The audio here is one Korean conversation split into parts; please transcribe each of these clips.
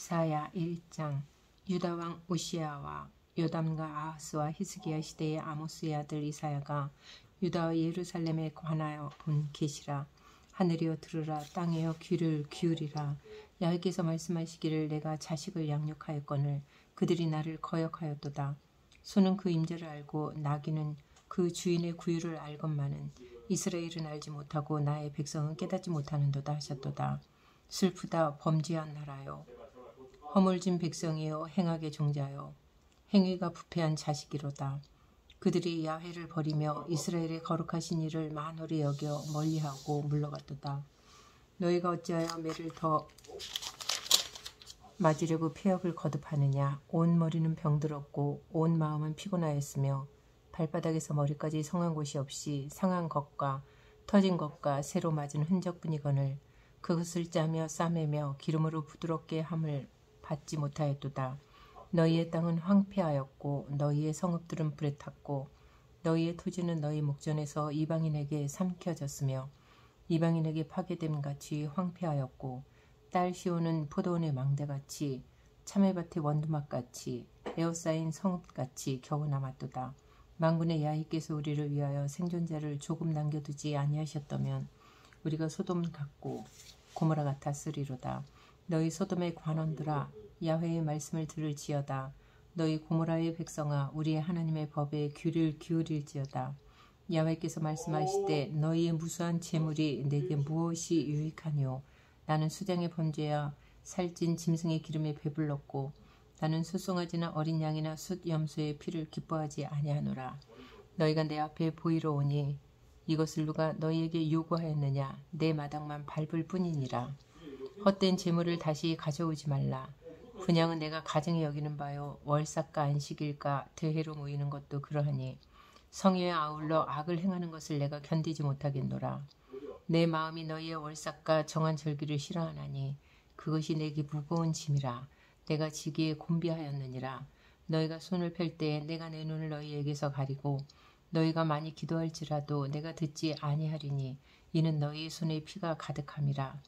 이사야 1장. 유다 왕 우시야와 요담과 아하스와 히스기야 시대의 아모스의 아들 이사야가 유다와 예루살렘에 관하여 본 계시라. 하늘이여 들으라, 땅이여 귀를 기울이라. 여호와께서 말씀하시기를 내가 자식을 양육하였거늘 그들이 나를 거역하였도다. 소는 그 임재를 알고 나귀는 그 주인의 구유를 알건만은 이스라엘은 알지 못하고 나의 백성은 깨닫지 못하는도다 하셨도다. 슬프다 범죄한 나라요, 허물진 백성이요 행악의 종자요, 행위가 부패한 자식이로다. 그들이 야훼를 버리며 이스라엘의 거룩하신 이를 만홀히 여겨 멀리하고 물러갔도다. 너희가 어찌하여 매를 더 맞으려고 폐역을 거듭하느냐. 온 머리는 병들었고 온 마음은 피곤하였으며 발바닥에서 머리까지 성한 곳이 없이 상한 것과 터진 것과 새로 맞은 흔적뿐이거늘 그것을 짜며 싸매며 기름으로 부드럽게 함을 받지 못하였도다. 너희의 땅은 황폐하였고 너희의 성읍들은 불에 탔고 너희의 토지는 너희 목전에서 이방인에게 삼켜졌으며 이방인에게 파괴됨 같이 황폐하였고 딸 시온은 포도원의 망대같이 참외밭의 원두막같이 에워싸인 성읍같이 겨우 남았도다. 만군의 야훼께서 우리를 위하여 생존자를 조금 남겨두지 아니하셨다면 우리가 소돔 같고 고모라 같았으리로다. 너희 소돔의 관원들아, 야훼의 말씀을 들을지어다. 너희 고모라의 백성아, 우리의 하나님의 법에 귀를 기울일지어다. 야훼께서 말씀하시되 너희의 무수한 재물이 내게 무엇이 유익하뇨. 나는 수장의 번제와 살찐 짐승의 기름에 배불렀고 나는 숫송아지나 어린 양이나 숫 염소의 피를 기뻐하지 아니하노라. 너희가 내 앞에 보이러 오니 이것을 누가 너희에게 요구하였느냐. 내 마당만 밟을 뿐이니라. 헛된 재물을 다시 가져오지 말라. 분양은 내가 가증히 여기는 바요, 월삭과 안식일과 대회로 모이는 것도 그러하니 성회에 아울러 악을 행하는 것을 내가 견디지 못하겠노라. 내 마음이 너희의 월삭과 정한 절기를 싫어하나니 그것이 내게 무거운 짐이라. 내가 지기에 곤비하였느니라. 너희가 손을 펼 때에 내가 내 눈을 너희에게서 가리고 너희가 많이 기도할지라도 내가 듣지 아니하리니 이는 너희의 손에 피가 가득함이라.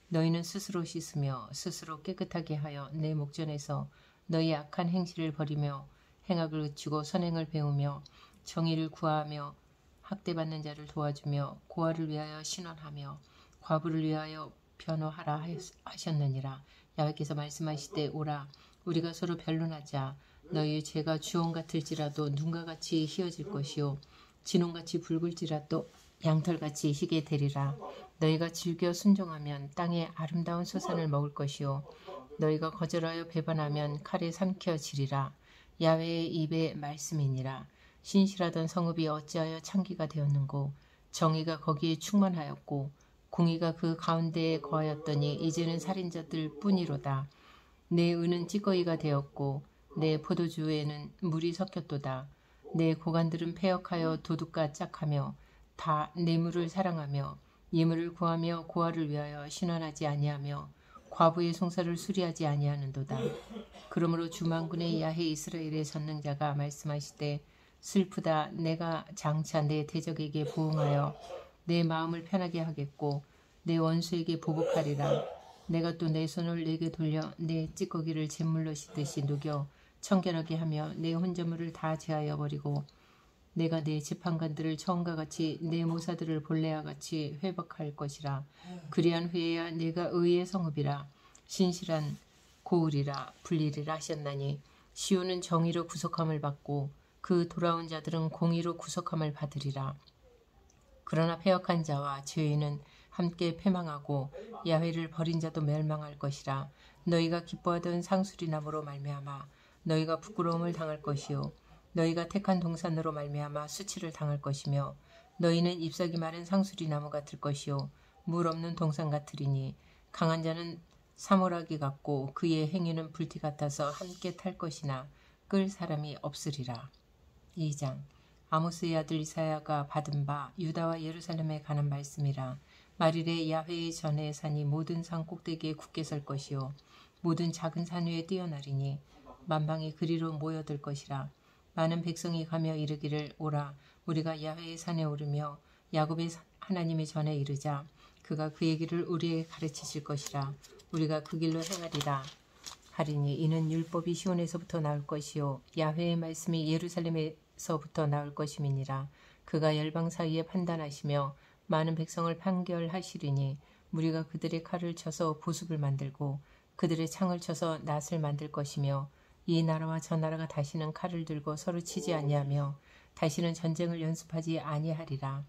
너희는 스스로 씻으며 스스로 깨끗하게 하여 내 목전에서 너희 악한 행실을 버리며 행악을 그치고 선행을 배우며 정의를 구하며 학대받는 자를 도와주며 고아를 위하여 신원하며 과부를 위하여 변호하라 하셨느니라. 야훼께서 말씀하시되 오라, 우리가 서로 변론하자. 너희의 죄가 주홍 같을지라도 눈과 같이 희어질 것이요 진홍같이 붉을지라도 양털같이 희게 되리라. 너희가 즐겨 순종하면 땅의 아름다운 소산을 먹을 것이요 너희가 거절하여 배반하면 칼에 삼켜지리라. 야훼의 입의 말씀이니라. 신실하던 성읍이 어찌하여 창기가 되었는고 정의가 거기에 충만하였고 공의가 그 가운데에 거하였더니 이제는 살인자들 뿐이로다. 내 은은 찌꺼기가 되었고 내 포도주에는 물이 섞였도다. 내 고관들은 패역하여 도둑과 짝하며 다 뇌물을 사랑하며 예물을 구하며 고아를 위하여 신원하지 아니하며 과부의 송사를 수리하지 아니하는도다. 그러므로 주만군의 야훼 이스라엘의 전능자가 말씀하시되 슬프다. 내가 장차 내 대적에게 부응하여 내 마음을 편하게 하겠고 내 원수에게 보복하리라. 내가 또 내 손을 내게 돌려 내 찌꺼기를 잿물로 씻듯이 녹여 청결하게 하며 내 혼전물을 다 제하여 버리고 내가 내 재판관들을 처음과 같이 내 모사들을 본래와 같이 회복할 것이라. 그리한 후에야 내가 의의 성읍이라 신실한 고을이라 불리리라 하셨나니 시온은 정의로 구속함을 받고 그 돌아온 자들은 공의로 구속함을 받으리라. 그러나 패역한 자와 죄인은 함께 패망하고 야훼를 버린 자도 멸망할 것이라. 너희가 기뻐하던 상수리나무로 말미암아 너희가 부끄러움을 당할 것이요 너희가 택한 동산으로 말미암아 수치를 당할 것이며 너희는 잎사귀 마른 상수리나무 같을 것이요 물 없는 동산 같으리니 강한 자는 사모라기 같고 그의 행위는 불티 같아서 함께 탈 것이나 끌 사람이 없으리라. 2장. 아모스의 아들 이사야가 받은 바 유다와 예루살렘에 관한 말씀이라. 말일에 야훼의 전의 산이 모든 산 꼭대기에 굳게 설 것이요 모든 작은 산 위에 뛰어나리니 만방이 그리로 모여들 것이라. 많은 백성이 가며 이르기를 오라, 우리가 야훼의 산에 오르며 야곱의 하나님의 전에 이르자. 그가 그 얘기를 우리에게 가르치실 것이라. 우리가 그 길로 행하리라. 하리니 이는 율법이 시온에서부터 나올 것이요 야훼의 말씀이 예루살렘에서부터 나올 것임이니라. 그가 열방 사이에 판단하시며 많은 백성을 판결하시리니 무리가 그들의 칼을 쳐서 보습을 만들고 그들의 창을 쳐서 낫을 만들 것이며 이 나라와 저 나라가 다시는 칼을 들고 서로 치지 아니하며 다시는 전쟁을 연습하지 아니하리라.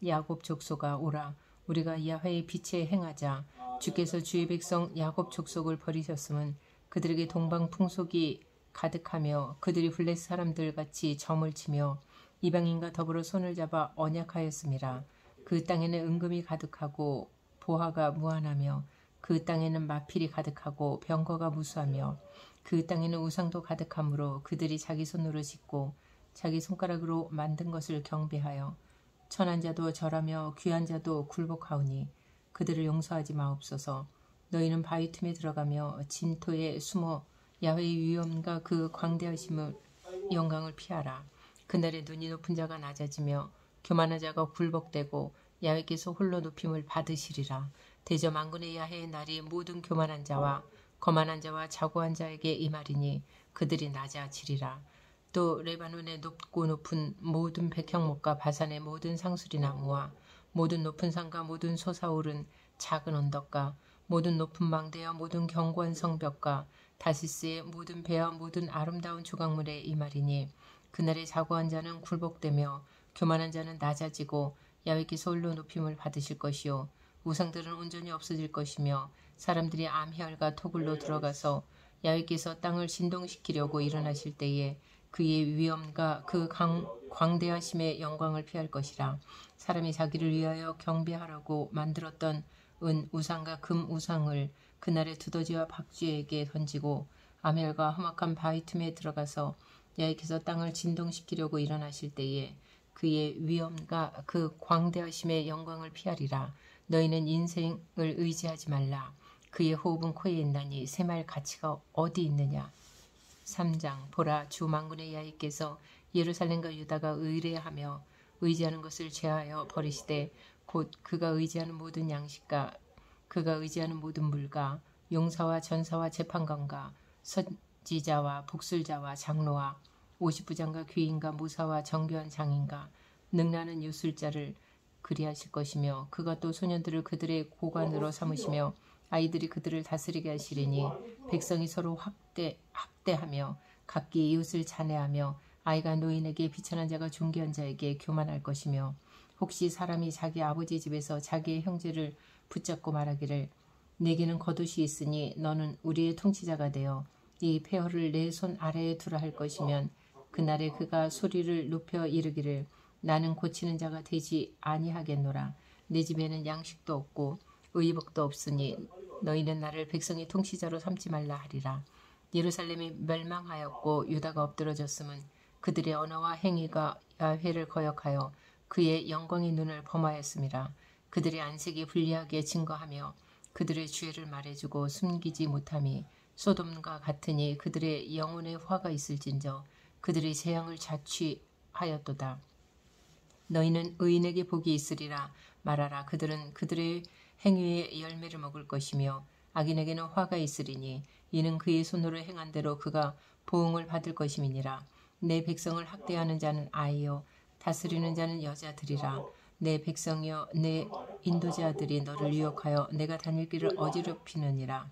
야곱 족속아 오라 우리가 야훼의 빛에 행하자. 주께서 주의 백성 야곱 족속을 버리셨음은 그들에게 동방 풍속이 가득하며 그들이 블레 사람들 같이 점을 치며 이방인과 더불어 손을 잡아 언약하였음이라. 그 땅에는 은금이 가득하고 보화가 무한하며 그 땅에는 마필이 가득하고 병거가 무수하며 그 땅에는 우상도 가득하므로 그들이 자기 손으로 짓고 자기 손가락으로 만든 것을 경배하여 천한 자도 절하며 귀한 자도 굴복하오니 그들을 용서하지 마옵소서. 너희는 바위 틈에 들어가며 진토에 숨어 야훼의 위엄과 그 광대하심을 영광을 피하라. 그날에 눈이 높은 자가 낮아지며 교만한 자가 굴복되고 야훼께서 홀로 높임을 받으시리라. 대저 만군의 야훼의 날이 모든 교만한 자와 거만한 자와 자고한 자에게 임하리니 그들이 낮아지리라. 또 레바논의 높고 높은 모든 백향목과 바산의 모든 상수리 나무와 모든 높은 산과 모든 솟아오른 작은 언덕과 모든 높은 망대와 모든 견고한 성벽과 다시스의 모든 배와 모든 아름다운 조각물에 임하리니 그날에 자고한 자는 굴복되며 교만한 자는 낮아지고 야훼께서 홀로 높임을 받으실 것이요 우상들은 온전히 없어질 것이며 사람들이 암혈과 토굴로 들어가서 야훼께서 땅을 진동시키려고 일어나실 때에 그의 위엄과 그 광대하심의 영광을 피할 것이라. 사람이 자기를 위하여 경배하라고 만들었던 은 우상과 금 우상을 그날에 두더지와 박쥐에게 던지고 암혈과 험악한 바위 틈에 들어가서 야훼께서 땅을 진동시키려고 일어나실 때에 그의 위엄과 그 광대하심의 영광을 피하리라. 너희는 인생을 의지하지 말라. 그의 호흡은 코에 있나니 새말 가치가 어디 있느냐. 3장 보라 주 만군의 야훼께서 예루살렘과 유다가 의뢰하며 의지하는 것을 제하여 버리시되 곧 그가 의지하는 모든 양식과 그가 의지하는 모든 물과 용사와 전사와 재판관과 선지자와 복술자와 장로와 50부장과 귀인과 무사와 정교한 장인과 능라는 유술자를 그리하실 것이며 그가 또 소년들을 그들의 고관으로 삼으시며 아이들이 그들을 다스리게 하시리니 백성이 서로 학대하며 각기 이웃을 잔해하며 아이가 노인에게 비천한 자가 존귀한 자에게 교만할 것이며 혹시 사람이 자기 아버지 집에서 자기의 형제를 붙잡고 말하기를 내게는 겉옷이 있으니 너는 우리의 통치자가 되어 이 폐허를 내 손 아래에 두라 할 것이면 그날에 그가 소리를 높여 이르기를 나는 고치는 자가 되지 아니하겠노라. 내 집에는 양식도 없고 의복도 없으니 너희는 나를 백성의 통치자로 삼지 말라 하리라. 예루살렘이 멸망하였고 유다가 엎드러졌음은 그들의 언어와 행위가 야훼를 거역하여 그의 영광의 눈을 범하였음이라. 그들의 안색이 불리하게 증거하며 그들의 죄를 말해주고 숨기지 못함이 소돔과 같으니 그들의 영혼에 화가 있을진저 그들의 재앙을 자취하였도다. 너희는 의인에게 복이 있으리라 말하라. 그들은 그들의 행위의 열매를 먹을 것이며 악인에게는 화가 있으리니 이는 그의 손으로 행한 대로 그가 보응을 받을 것임이니라. 내 백성을 학대하는 자는 아이요 다스리는 자는 여자들이라. 내 백성이여 내 인도자들이 너를 유혹하여 내가 다닐 길을 어지럽히느니라.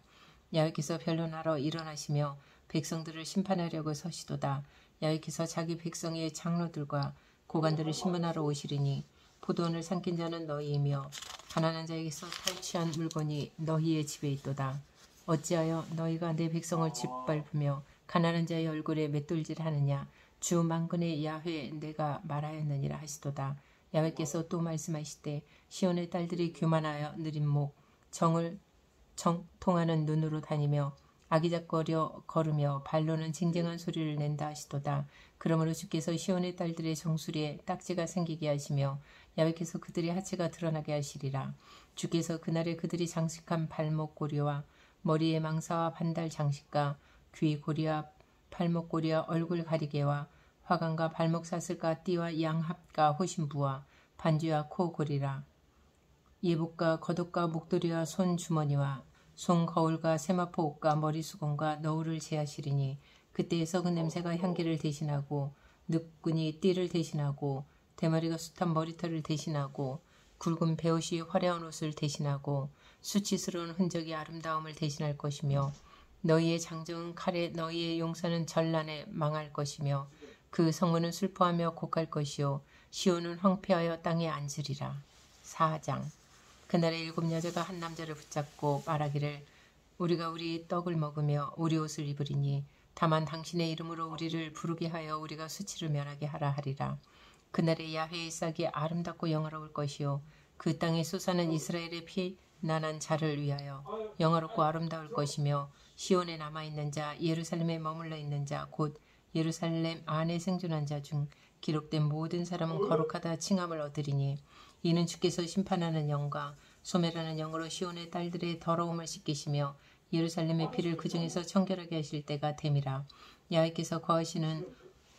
야훼께서 변론하러 일어나시며 백성들을 심판하려고 서시도다. 야훼께서 자기 백성의 장로들과 고관들을 신문하러 오시리니 포도원을 삼킨 자는 너희이며 가난한 자에게서 탈취한 물건이 너희의 집에 있도다. 어찌하여 너희가 내 백성을 짓밟으며 가난한 자의 얼굴에 맷돌질하느냐. 주 만군의 야훼 내가 말하였느니라 하시도다. 야훼께서 또 말씀하시되 시온의 딸들이 교만하여 느린 목 정을 통하는 눈으로 다니며 아기작거려 걸으며 발로는 쟁쟁한 소리를 낸다 하시도다. 그러므로 주께서 시온의 딸들의 정수리에 딱지가 생기게 하시며 야훼께서 그들의 하체가 드러나게 하시리라. 주께서 그날에 그들이 장식한 발목고리와 머리에 망사와 반달 장식과 귀 고리와 발목고리와 얼굴 가리개와 화관과 발목 사슬과 띠와 양합과 호신부와 반지와 코 고리라. 예복과 겉옷과 목도리와 손 주머니와 송 거울과 세마포 옷과 머리수건과 너울을 제하시리니 그때에 썩은 냄새가 향기를 대신하고 늑군이 띠를 대신하고 대머리가 숱한 머리털을 대신하고 굵은 베옷이 화려한 옷을 대신하고 수치스러운 흔적이 아름다움을 대신할 것이며 너희의 장정은 칼에 너희의 용사는 전란에 망할 것이며 그 성문은 슬퍼하며 곡할 것이요 시온은 황폐하여 땅에 앉으리라. 4장. 그날에 7 여자가 한 남자를 붙잡고 말하기를 우리가 우리 떡을 먹으며 우리 옷을 입으리니 다만 당신의 이름으로 우리를 부르게 하여 우리가 수치를 면하게 하라 하리라. 그날에 야훼의 싹이 아름답고 영화로울 것이요 그 땅에 솟아는 이스라엘의 피난한 자를 위하여 영화롭고 아름다울 것이며 시온에 남아있는 자 예루살렘에 머물러 있는 자 곧 예루살렘 안에 생존한 자 중 기록된 모든 사람은 거룩하다 칭함을 얻으리니 이는 주께서 심판하는 영과 소멸하는 영으로 시온의 딸들의 더러움을 씻기시며 예루살렘의 피를 그 중에서 청결하게 하실 때가 됨이라. 야훼께서 거하시는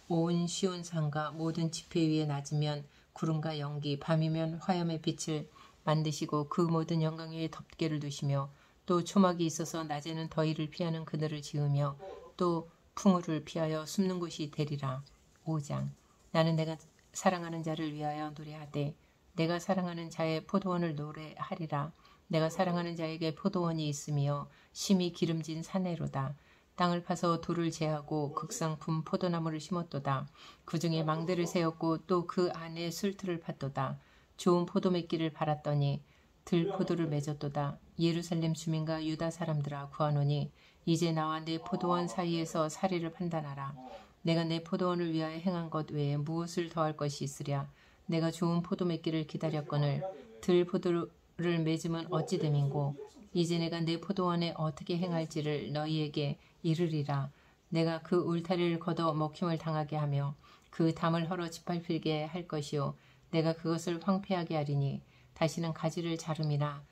온 시온산과 모든 지폐 위에 낮으면 구름과 연기, 밤이면 화염의 빛을 만드시고 그 모든 영광 위에 덮개를 두시며 또 초막이 있어서 낮에는 더위를 피하는 그늘을 지으며 또 풍우를 피하여 숨는 곳이 되리라. 5장. 나는 내가 사랑하는 자를 위하여 노래하되 내가 사랑하는 자의 포도원을 노래하리라. 내가 사랑하는 자에게 포도원이 있으며 심히 기름진 산내로다. 땅을 파서 돌을 제하고 극상품 포도나무를 심었도다. 그 중에 망대를 세웠고 또 그 안에 술틀을 팠도다. 좋은 포도맺기를 팔았더니 들포도를 맺었도다. 예루살렘 주민과 유다 사람들아 구하노니 이제 나와 내 포도원 사이에서 사리를 판단하라. 내가 내 포도원을 위하여 행한 것 외에 무엇을 더할 것이 있으랴. 내가 좋은 포도맺기를 기다렸거늘 들포도를 맺으면 어찌 됨인고 이제 내가 내 포도원에 어떻게 행할지를 너희에게 이르리라. 내가 그 울타리를 걷어 먹힘을 당하게 하며 그 담을 헐어 짓밟히게 할 것이요 내가 그것을 황폐하게 하리니 다시는 가지를 자름이나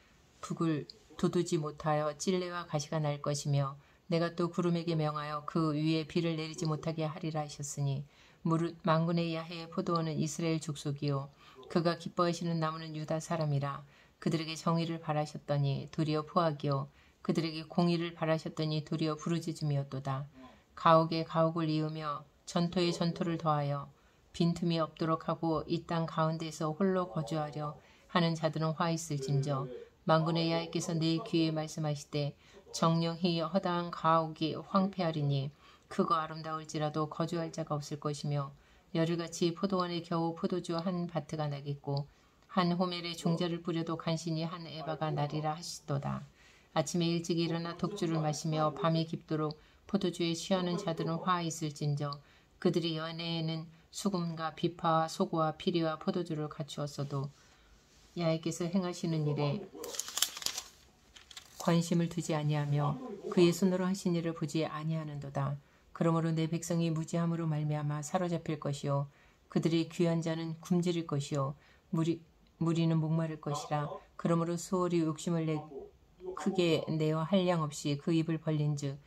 북을 두두지 못하여 찔레와 가시가 날 것이며 내가 또 구름에게 명하여 그 위에 비를 내리지 못하게 하리라 하셨으니 무릇 만군의 야훼의 포도원은 이스라엘 족속이요 그가 기뻐하시는 나무는 유다 사람이라. 그들에게 정의를 바라셨더니 도리어 포악이요 그들에게 공의를 바라셨더니 도리어 부르짖음이었도다. 가옥에 가옥을 이으며 전토에 전토를 더하여 빈틈이 없도록 하고 이 땅 가운데에서 홀로 거주하려 하는 자들은 화 있을진저 만군의 야훼께서 내 귀에 말씀하시되 정령히 허다한 가옥이 황폐하리니 크고 아름다울지라도 거주할 자가 없을 것이며 열흘같이 포도원에 겨우 포도주 한 바트가 나겠고 한 호멜에 종자를 뿌려도 간신히 한 에바가 나리라 하시도다. 아침에 일찍 일어나 독주를 마시며 밤이 깊도록 포도주에 취하는 자들은 화 있을진저 그들이 연애에는 수금과 비파와 소고와 피리와 포도주를 갖추었어도 야훼께서 행하시는 일에 관심을 두지 아니하며 그의 손으로 하신 일을 보지 아니하는도다. 그러므로 내 백성이 무지함으로 말미암아 사로잡힐 것이요 그들의 귀한 자는 굶주릴 것이요 무리는 목마를 것이라. 그러므로 수월이 욕심을 크게 내어 한량 없이 그 입을 벌린즉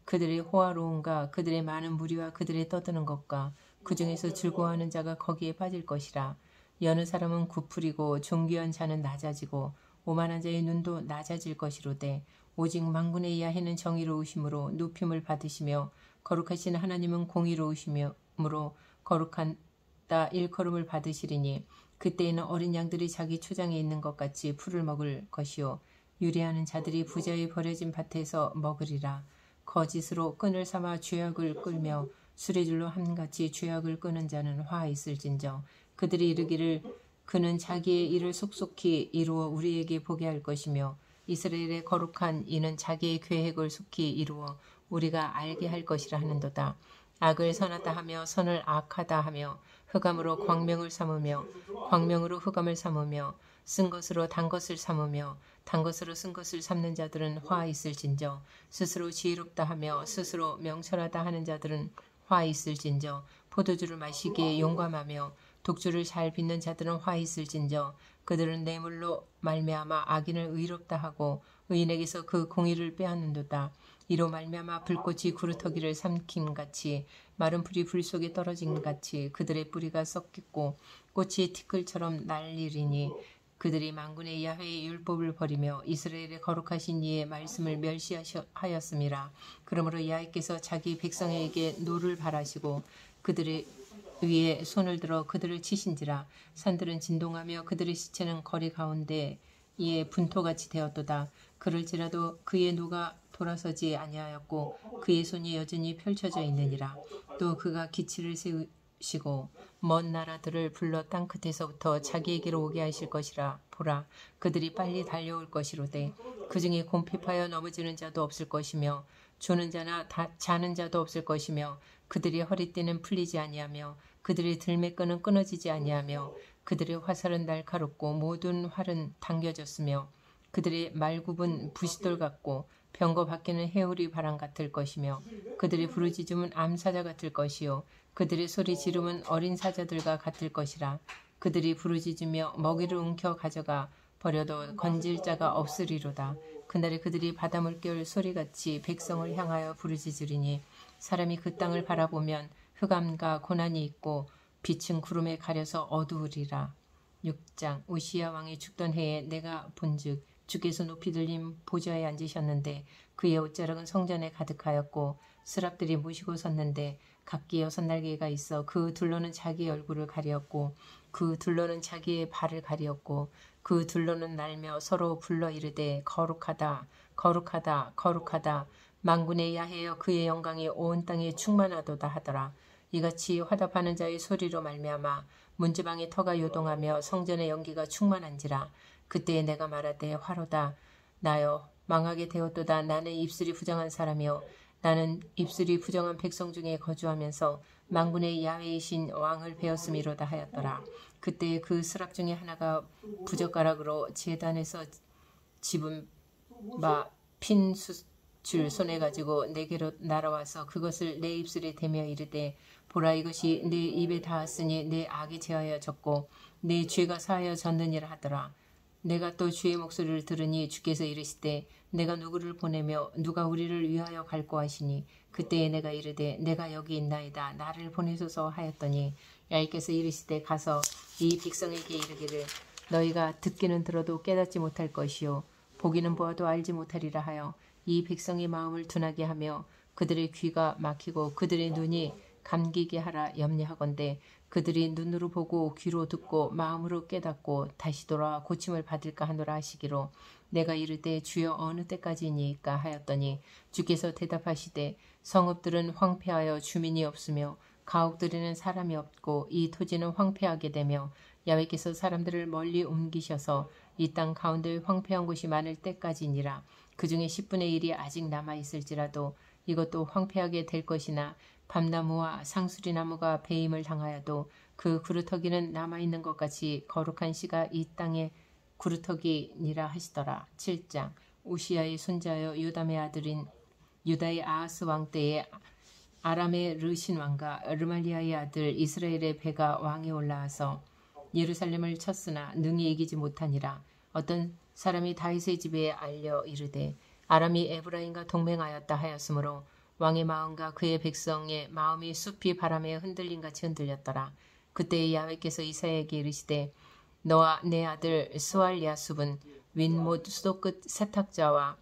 그들의 호화로움과 그들의 많은 무리와 그들의 떠드는 것과 그 중에서 즐거워하는 자가 거기에 빠질 것이라. 여느 사람은 굽풀이고 존귀한 자는 낮아지고 오만한 자의 눈도 낮아질 것이로되 오직 만군의 야훼는 정의로우심으로 높임을 받으시며 거룩하신 하나님은 공의로우심으로 거룩하다 일컬음을 받으시리니 그때에는 어린 양들이 자기 초장에 있는 것 같이 풀을 먹을 것이요 유래하는 자들이 부자의 버려진 밭에서 먹으리라. 거짓으로 끈을 삼아 죄악을 끌며 수레줄로 함같이 죄악을 끄는 자는 화 있을진저 그들이 이르기를 그는 자기의 일을 속속히 이루어 우리에게 보게 할 것이며 이스라엘의 거룩한 이는 자기의 계획을 속히 이루어 우리가 알게 할 것이라 하는도다. 악을 선하다 하며 선을 악하다 하며 흑암으로 광명을 삼으며 광명으로 흑암을 삼으며 쓴 것으로 단 것을 삼으며 단 것으로 쓴 것을 삼는 자들은 화 있을진저 스스로 지혜롭다 하며 스스로 명철하다 하는 자들은 화 있을진저 포도주를 마시기에 용감하며 독주를 잘 빚는 자들은 화 있을진저 그들은 뇌물로 말미암아 악인을 의롭다 하고 의인에게서 그 공의를 빼앗는도다. 이로 말미암아 불꽃이 구루터기를 삼킴같이 마른 풀이 불 속에 떨어짐같이 그들의 뿌리가 썩겠고 꽃이 티끌처럼 날리리니 그들이 만군의 야훼의 율법을 버리며 이스라엘의 거룩하신 이의 말씀을 멸시하였음이라. 그러므로 야훼께서 자기 백성에게 노를 발하시고 그들의 위에 손을 들어 그들을 치신지라. 산들은 진동하며 그들의 시체는 거리 가운데 이에 분토같이 되었도다. 그럴지라도 그의 노가 돌아서지 아니하였고 그의 손이 여전히 펼쳐져 있느니라. 또 그가 기치를 세우시고 먼 나라들을 불러 땅끝에서부터 자기에게로 오게 하실 것이라. 보라, 그들이 빨리 달려올 것이로되 그 중에 곰핍하여 넘어지는 자도 없을 것이며 조는 자나 자는 자도 없을 것이며 그들의 허리띠는 풀리지 아니하며 그들의 들매끈은 끊어지지 아니하며 그들의 화살은 날카롭고 모든 활은 당겨졌으며 그들의 말굽은 부싯돌 같고 병거 밖에는 해오리 바람 같을 것이며 그들의 부르짖음은 암사자 같을 것이요 그들의 소리 지름은 어린 사자들과 같을 것이라. 그들이 부르짖으며 먹이를 움켜 가져가 버려도 건질 자가 없으리로다. 그날에 그들이 바다 물결 소리같이 백성을 향하여 부르짖으리니 사람이 그 땅을 바라보면 흑암과 고난이 있고 빛은 구름에 가려서 어두우리라. 6장. 우시야 왕이 죽던 해에 내가 본즉 주께서 높이 들린 보좌에 앉으셨는데 그의 옷자락은 성전에 가득하였고 스랍들이 모시고 섰는데 각기 6날개가 있어 그 둘러는 자기의 얼굴을 가리었고 그 둘러는 자기의 발을 가리었고 그 둘러는 날며 서로 불러 이르되 거룩하다 거룩하다 거룩하다 만군의 야훼여 그의 영광이 온 땅에 충만하도다 하더라. 이같이 화답하는 자의 소리로 말미암아 문지방의 터가 요동하며 성전의 연기가 충만한지라. 그때에 내가 말하되 화로다 나여 망하게 되었도다. 나는 입술이 부정한 사람이요 나는 입술이 부정한 백성 중에 거주하면서 만군의 야훼이신 왕을 베었음이로다 하였더라. 그때에 그 스랍 중에 하나가 부젓가락으로 제단에서 집은 바 핀 줄 손에 가지고 내게로 날아와서 그것을 내 입술에 대며 이르되 보라, 이것이 내 입에 닿았으니 내 악이 제하여졌고 내 죄가 사하여졌느니라 하더라. 내가 또 주의 목소리를 들으니 주께서 이르시되 내가 누구를 보내며 누가 우리를 위하여 갈고 하시니 그때에 내가 이르되 내가 여기 있나이다. 나를 보내소서 하였더니 야훼께서 이르시되 가서 이 백성에게 이르기를 너희가 듣기는 들어도 깨닫지 못할 것이요 보기는 보아도 알지 못하리라 하여 이 백성의 마음을 둔하게 하며 그들의 귀가 막히고 그들의 눈이 감기게 하라 염려하건대 그들이 눈으로 보고 귀로 듣고 마음으로 깨닫고 다시 돌아와 고침을 받을까 하노라 하시기로 내가 이르되 주여 어느 때까지니까 하였더니 주께서 대답하시되 성읍들은 황폐하여 주민이 없으며 가옥들에는 사람이 없고 이 토지는 황폐하게 되며 야훼께서 사람들을 멀리 옮기셔서 이 땅 가운데 황폐한 곳이 많을 때까지니라. 그 중에 10분의 1이 아직 남아있을지라도 이것도 황폐하게 될 것이나 밤나무와 상수리나무가 배임을 당하여도 그 구루터기는 남아있는 것 같이 거룩한 씨가 이 땅의 구루터기니라 하시더라. 7장. 우시야의 손자여 요담의 아들인 유다의 아하스 왕 때에 아람의 르신 왕과 르말리아의 아들 이스라엘의 배가 왕에 올라와서 예루살렘을 쳤으나 능히 이기지 못하니라. 어떤 사람이 다윗의 집에 알려 이르되 아람이 에브라임과 동맹하였다 하였으므로 왕의 마음과 그의 백성의 마음이 숲이 바람에 흔들림같이 흔들렸더라. 그때에 야훼께서 이사야에게 이르시되 너와 내 아들 스왈야숲은 윗못 수도 끝 세탁자와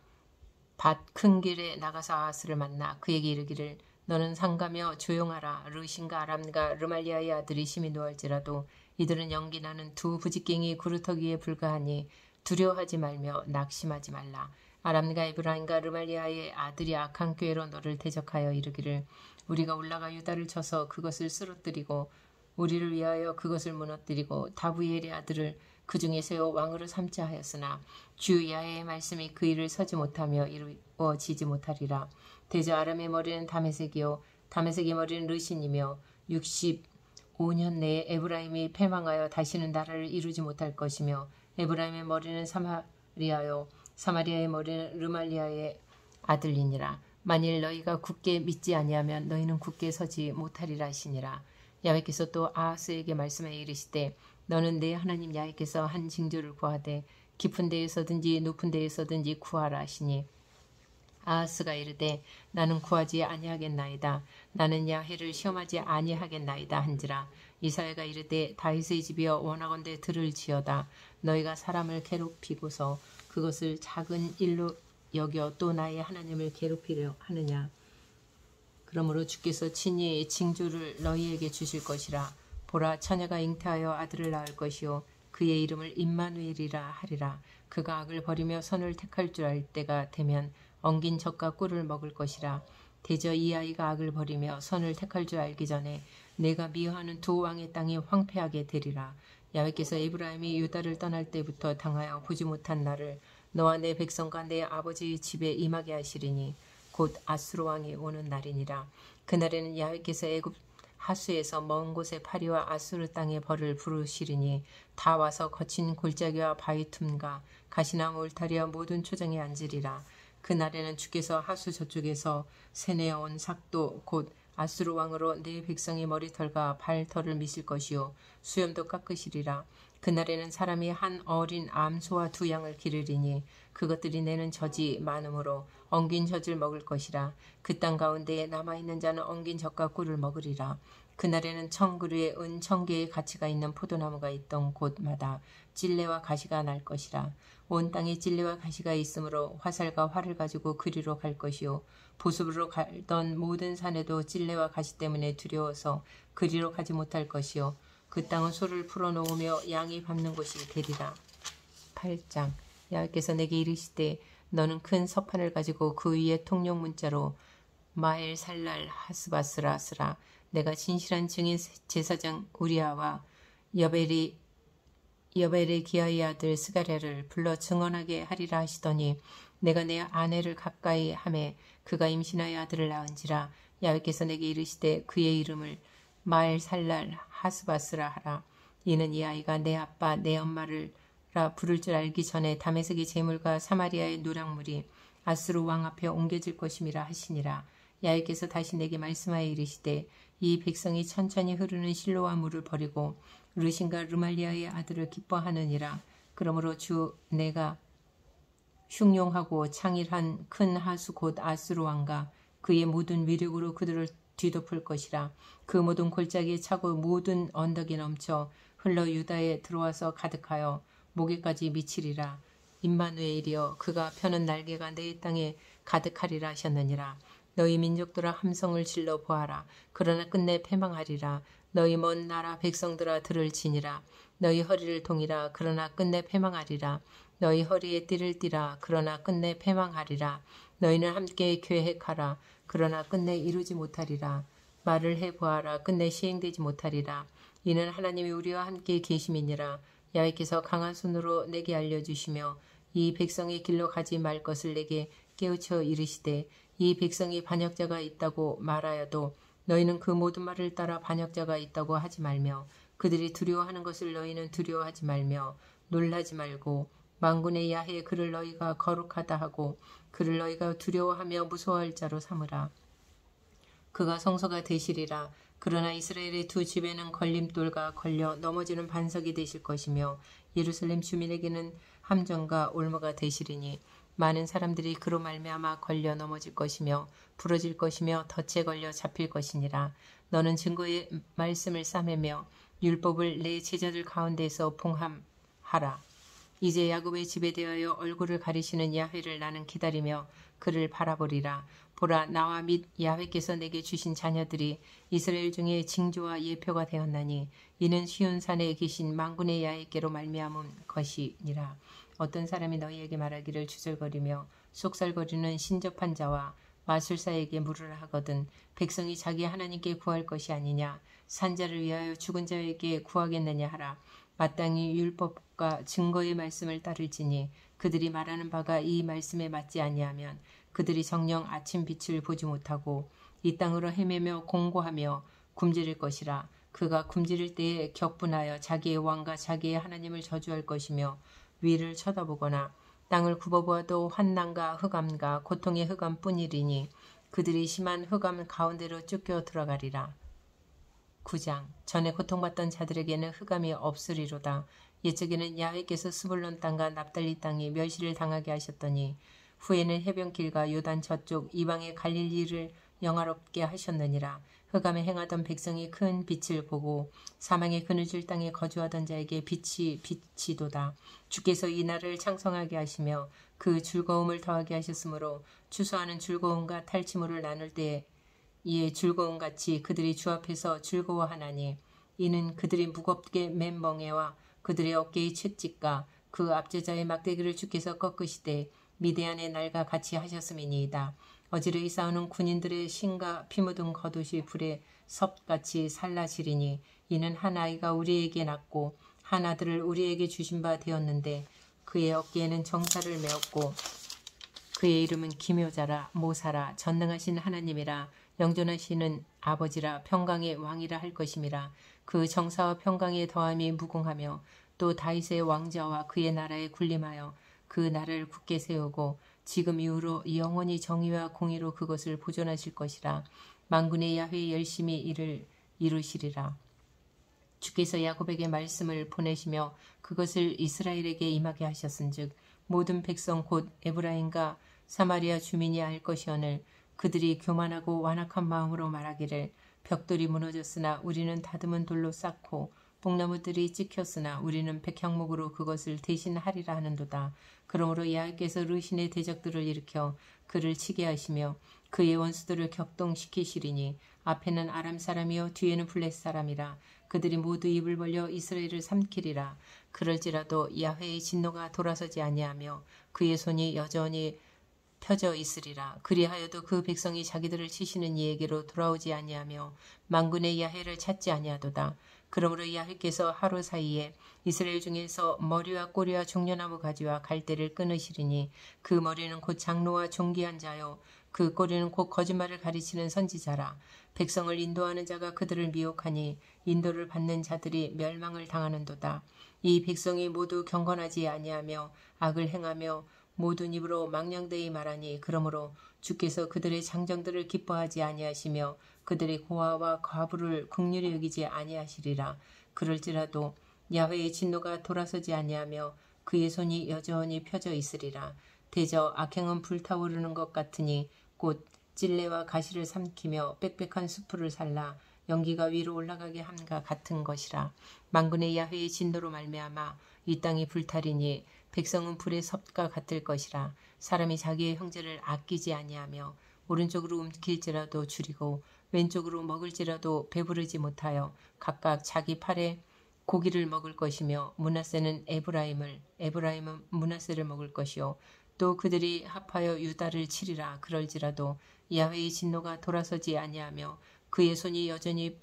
밭 큰 길에 나가서 아하스를 만나 그에게 이르기를 너는 상가며 조용하라. 르신과 아람과 르말리아의 아들이 심히 노할지라도 이들은 연기나는 두 부직갱이 구루터기에 불과하니 두려워하지 말며 낙심하지 말라. 아람과 에브라임과 르말리아의 아들이 악한 꾀로 너를 대적하여 이르기를 우리가 올라가 유다를 쳐서 그것을 쓰러뜨리고 우리를 위하여 그것을 무너뜨리고 다부엘의 아들을 그 중에 세워 왕으로 삼자 하였으나 주 야훼의 말씀이 그 일을 서지 못하며 이루어지지 못하리라. 대저 아람의 머리는 다메섹이요 다메섹의 머리는 르신이며 65년 내에 에브라임이 패망하여 다시는 나라를 이루지 못할 것이며 에브라임의 머리는 사마리아요 사마리아의 머리는 르말리아의 아들이니라. 만일 너희가 굳게 믿지 아니하면 너희는 굳게 서지 못하리라 하시니라. 야훼께서 또 아하스에게 말씀하여 이르시되 너는 내 하나님 야훼께서 한 징조를 구하되 깊은 데에서든지 높은 데에서든지 구하라 하시니 아하스가 이르되 나는 구하지 아니하겠나이다. 나는 야훼를 시험하지 아니하겠나이다 한지라. 이사야가 이르되 다윗의 집이여 원하건대 들을지어다. 너희가 사람을 괴롭히고서 그것을 작은 일로 여겨 또 나의 하나님을 괴롭히려 하느냐. 그러므로 주께서 친히 징조를 너희에게 주실 것이라. 보라, 처녀가 잉태하여 아들을 낳을 것이요 그의 이름을 임마누엘이라 하리라. 그가 악을 버리며 선을 택할 줄 알 때가 되면 엉긴 젖과 꿀을 먹을 것이라. 대저 이 아이가 악을 버리며 선을 택할 줄 알기 전에 내가 미워하는 두 왕의 땅이 황폐하게 되리라. 야훼께서 에브라임이 유다를 떠날 때부터 당하여 보지 못한 날을 너와 내 백성과 내 아버지의 집에 임하게 하시리니 곧 아수르 왕이 오는 날이니라. 그날에는 야훼께서 애굽 하수에서 먼 곳에 파리와 아수르 땅의 벌을 부르시리니 다 와서 거친 골짜기와 바위 틈과 가시나무 울타리와 모든 초장에 앉으리라. 그날에는 주께서 하수 저쪽에서 세내어온 삭도 곧 아수르 왕으로 내 백성의 머리털과 발털을 미실 것이요 수염도 깎으시리라. 그날에는 사람이 한 어린 암소와 두 양을 기르리니 그것들이 내는 젖이 많으므로 엉긴 젖을 먹을 것이라. 그 땅 가운데에 남아있는 자는 엉긴 젖과 꿀을 먹으리라. 그날에는 청그루에 은 1000개의 가치가 있는 포도나무가 있던 곳마다 찔레와 가시가 날 것이라. 온 땅에 찔레와 가시가 있으므로 화살과 활을 가지고 그리로 갈 것이요 보습으로 갈던 모든 산에도 찔레와 가시 때문에 두려워서 그리로 가지 못할 것이요 그 땅은 소를 풀어놓으며 양이 밟는 곳이 되리라. 8장. 야훼께서 내게 이르시되 너는 큰 서판을 가지고 그 위에 통용 문자로 마엘 살랄 하스바스라 쓰라. 내가 진실한 증인 제사장 우리아와 여벨의 기아의 아들 스가랴를 불러 증언하게 하리라 하시더니 내가 내 아내를 가까이 하매 그가 임신하여 아들을 낳은지라. 야훼께서 내게 이르시되 그의 이름을 마엘 살랄 하스바스라 하라. 이는 이 아이가 내 아빠 내 엄마를 부를 줄 알기 전에 다메섹의 재물과 사마리아의 노략물이 아수르 왕 앞에 옮겨질 것임이라 하시니라. 야훼께서 다시 내게 말씀하여 이르시되 이 백성이 천천히 흐르는 실로와 물을 버리고 르신과 르말리아의 아들을 기뻐하느니라. 그러므로 주 내가 흉용하고 창일한 큰 하수 곧 아수르 왕과 그의 모든 위력으로 그들을 뒤덮을 것이라. 그 모든 골짜기에 차고 모든 언덕에 넘쳐 흘러 유다에 들어와서 가득하여 목에까지 미치리라. 임마누엘이여 그가 펴는 날개가 내 땅에 가득하리라 하셨느니라. 너희 민족들아 함성을 질러 보아라. 그러나 끝내 패망하리라. 너희 먼 나라 백성들아 들을지니라. 너희 허리를 동이라. 그러나 끝내 패망하리라. 너희 허리에 띠를 띠라. 그러나 끝내 패망하리라. 너희는 함께 계획하라. 그러나 끝내 이루지 못하리라. 말을 해보아라. 끝내 시행되지 못하리라. 이는 하나님이 우리와 함께 계심이니라. 야훼께서 강한 손으로 내게 알려주시며 이 백성의 길로 가지 말 것을 내게 깨우쳐 이르시되 이 백성이 반역자가 있다고 말하여도 너희는 그 모든 말을 따라 반역자가 있다고 하지 말며 그들이 두려워하는 것을 너희는 두려워하지 말며 놀라지 말고 만군의 야훼 그를 너희가 거룩하다 하고 그를 너희가 두려워하며 무서워할 자로 삼으라. 그가 성소가 되시리라. 그러나 이스라엘의 두 집에는 걸림돌과 걸려 넘어지는 반석이 되실 것이며 예루살렘 주민에게는 함정과 올무가 되시리니 많은 사람들이 그로 말미암아 걸려 넘어질 것이며 부러질 것이며 덫에 걸려 잡힐 것이니라. 너는 증거의 말씀을 싸매며 율법을 내 제자들 가운데서 봉함하라. 이제 야곱의 집에 대하여 얼굴을 가리시는 야훼를 나는 기다리며 그를 바라보리라. 보라 나와 및 야훼께서 내게 주신 자녀들이 이스라엘 중에 징조와 예표가 되었나니 이는 시온산에 계신 만군의 야훼께로 말미암은 것이니라. 어떤 사람이 너희에게 말하기를 주절거리며 속살거리는 신접한 자와 마술사에게 물으라 하거든 백성이 자기 하나님께 구할 것이 아니냐 산자를 위하여 죽은 자에게 구하겠느냐 하라. 마땅히 율법과 증거의 말씀을 따를지니 그들이 말하는 바가 이 말씀에 맞지 아니하면 그들이 정녕 아침 빛을 보지 못하고 이 땅으로 헤매며 공고하며 굶주릴 것이라. 그가 굶주릴 때에 격분하여 자기의 왕과 자기의 하나님을 저주할 것이며 위를 쳐다보거나 땅을 굽어보아도 환난과 흑암과 고통의 흑암뿐이리니 그들이 심한 흑암 가운데로 쫓겨 들어가리라. 9장. 전에 고통받던 자들에게는 흑암이 없으리로다. 옛적에는 야훼께서 스불론 땅과 납달리 땅이 멸시를 당하게 하셨더니 후에는 해변길과 요단 저쪽 이방의 갈릴리를 영화롭게 하셨느니라. 흑암에 행하던 백성이 큰 빛을 보고 사망의 그늘질 땅에 거주하던 자에게 빛이 비치도다. 주께서 이 날을 창성하게 하시며 그 즐거움을 더하게 하셨으므로 추수하는 즐거움과 탈취물을 나눌 때에 이에 즐거움같이 그들이 주 앞에서 즐거워하나니 이는 그들이 무겁게 맨 멍에와 그들의 어깨의 채찍과 그 압제자의 막대기를 주께서 꺾으시되 미디안의 날과 같이 하셨음이니이다. 어지러이 싸우는 군인들의 신과 피 묻은 겉옷이 불에 섭같이 살라지리니 이는 한 아이가 우리에게 낳고 한 아들을 우리에게 주신 바 되었는데 그의 어깨에는 정사를 메었고 그의 이름은 기묘자라 모사라 전능하신 하나님이라 영존하시는 아버지라 평강의 왕이라 할 것임이라. 그 정사와 평강의 더함이 무궁하며 또 다윗의 왕자와 그의 나라에 군림하여 그 나라를 굳게 세우고 지금 이후로 영원히 정의와 공의로 그것을 보존하실 것이라. 만군의 야훼의 열심히 이를 이루시리라. 주께서 야곱에게 말씀을 보내시며 그것을 이스라엘에게 임하게 하셨은즉 모든 백성 곧 에브라임과 사마리아 주민이 알 것이오늘 그들이 교만하고 완악한 마음으로 말하기를 벽돌이 무너졌으나 우리는 다듬은 돌로 쌓고 뽕나무들이 찍혔으나 우리는 백향목으로 그것을 대신하리라 하는도다. 그러므로 야훼께서 르신의 대적들을 일으켜 그를 치게 하시며 그의 원수들을 격동시키시리니 앞에는 아람 사람이요 뒤에는 블렛 사람이라. 그들이 모두 입을 벌려 이스라엘을 삼키리라. 그럴지라도 야훼의 진노가 돌아서지 아니하며 그의 손이 여전히 펴져 있으리라. 그리하여도 그 백성이 자기들을 치시는 이에게로 돌아오지 아니하며 만군의 야훼를 찾지 아니하도다. 그러므로 야훼께서 하루 사이에 이스라엘 중에서 머리와 꼬리와 종려나무 가지와 갈대를 끊으시리니 그 머리는 곧 장로와 존귀한 자요 그 꼬리는 곧 거짓말을 가리치는 선지자라. 백성을 인도하는 자가 그들을 미혹하니 인도를 받는 자들이 멸망을 당하는도다. 이 백성이 모두 경건하지 아니하며 악을 행하며 모든 입으로 망령되이 말하니 그러므로 주께서 그들의 장정들을 기뻐하지 아니하시며 그들의 고아와 과부를 긍휼히 여기지 아니하시리라. 그럴지라도 야훼의 진노가 돌아서지 아니하며 그의 손이 여전히 펴져 있으리라. 대저 악행은 불타오르는 것 같으니 곧 찔레와 가시를 삼키며 빽빽한 수풀을 살라 연기가 위로 올라가게 함과 같은 것이라. 만군의 야훼의 진노로 말미암아 이 땅이 불타리니 백성은 불의 섭과 같을 것이라. 사람이 자기의 형제를 아끼지 아니하며 오른쪽으로 움킬지라도 줄이고 왼쪽으로 먹을지라도 배부르지 못하여 각각 자기 팔에 고기를 먹을 것이며 므낫세는 에브라임은 므낫세를 먹을 것이요 또 그들이 합하여 유다를 치리라. 그럴지라도 야훼의 진노가 돌아서지 아니하며 그의 손이 여전히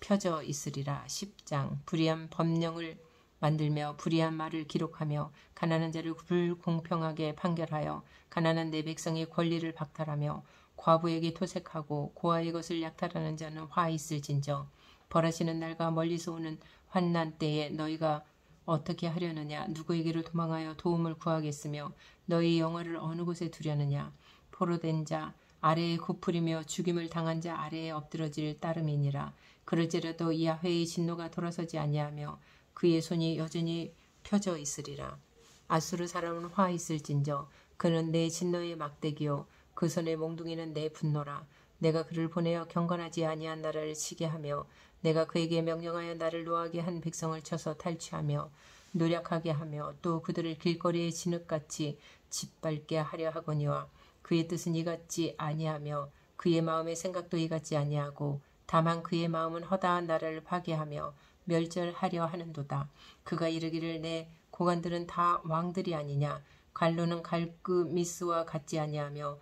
펴져 있으리라. 10장 불의한 법령을 만들며 불의한 말을 기록하며 가난한 자를 불공평하게 판결하여 가난한 내 백성의 권리를 박탈하며 과부에게 토색하고 고아의 것을 약탈하는 자는 화 있을진저. 벌하시는 날과 멀리서 오는 환난 때에 너희가 어떻게 하려느냐. 누구에게로 도망하여 도움을 구하겠으며 너희 영화를 어느 곳에 두려느냐. 포로된 자 아래에 굽부리며 죽임을 당한 자 아래에 엎드러질 따름이니라. 그럴지라도 야훼의 진노가 돌아서지 아니하며 그의 손이 여전히 펴져 있으리라. 아수르 사람은 화 있을진저. 그는 내 진노의 막대기요 그 손의 몽둥이는 내 분노라. 내가 그를 보내어 경건하지 아니한 나라를 치게 하며 내가 그에게 명령하여 나를 노하게 한 백성을 쳐서 탈취하며 노력하게 하며 또 그들을 길거리의 진흙같이 짓밟게 하려 하거니와 그의 뜻은 이같지 아니하며 그의 마음의 생각도 이같지 아니하고 다만 그의 마음은 허다한 나라를 파괴하며 멸절하려 하는도다. 그가 이르기를 내 고관들은 다 왕들이 아니냐. 갈로는 갈그미스와 같지 아니하며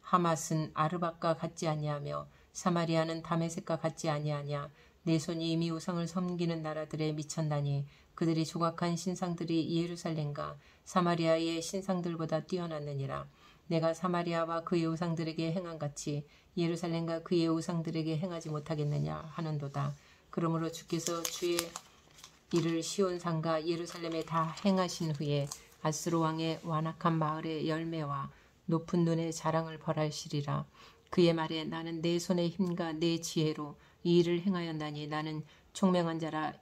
하맛은 아르박과 같지 아니하며 사마리아는 다메섹과 같지 아니하냐. 내 손이 이미 우상을 섬기는 나라들에 미쳤나니 그들이 조각한 신상들이 예루살렘과 사마리아의 신상들보다 뛰어났느니라. 내가 사마리아와 그의 우상들에게 행한같이 예루살렘과 그의 우상들에게 행하지 못하겠느냐 하는도다. 그러므로 주께서 주의 일을 시온산과 예루살렘에 다 행하신 후에 아수르 왕의 완악한 마을의 열매와 높은 눈의 자랑을 벌하시리라. 그의 말에 나는 내 손의 힘과 내 지혜로 이 일을 행하였나니 나는 총명한 자라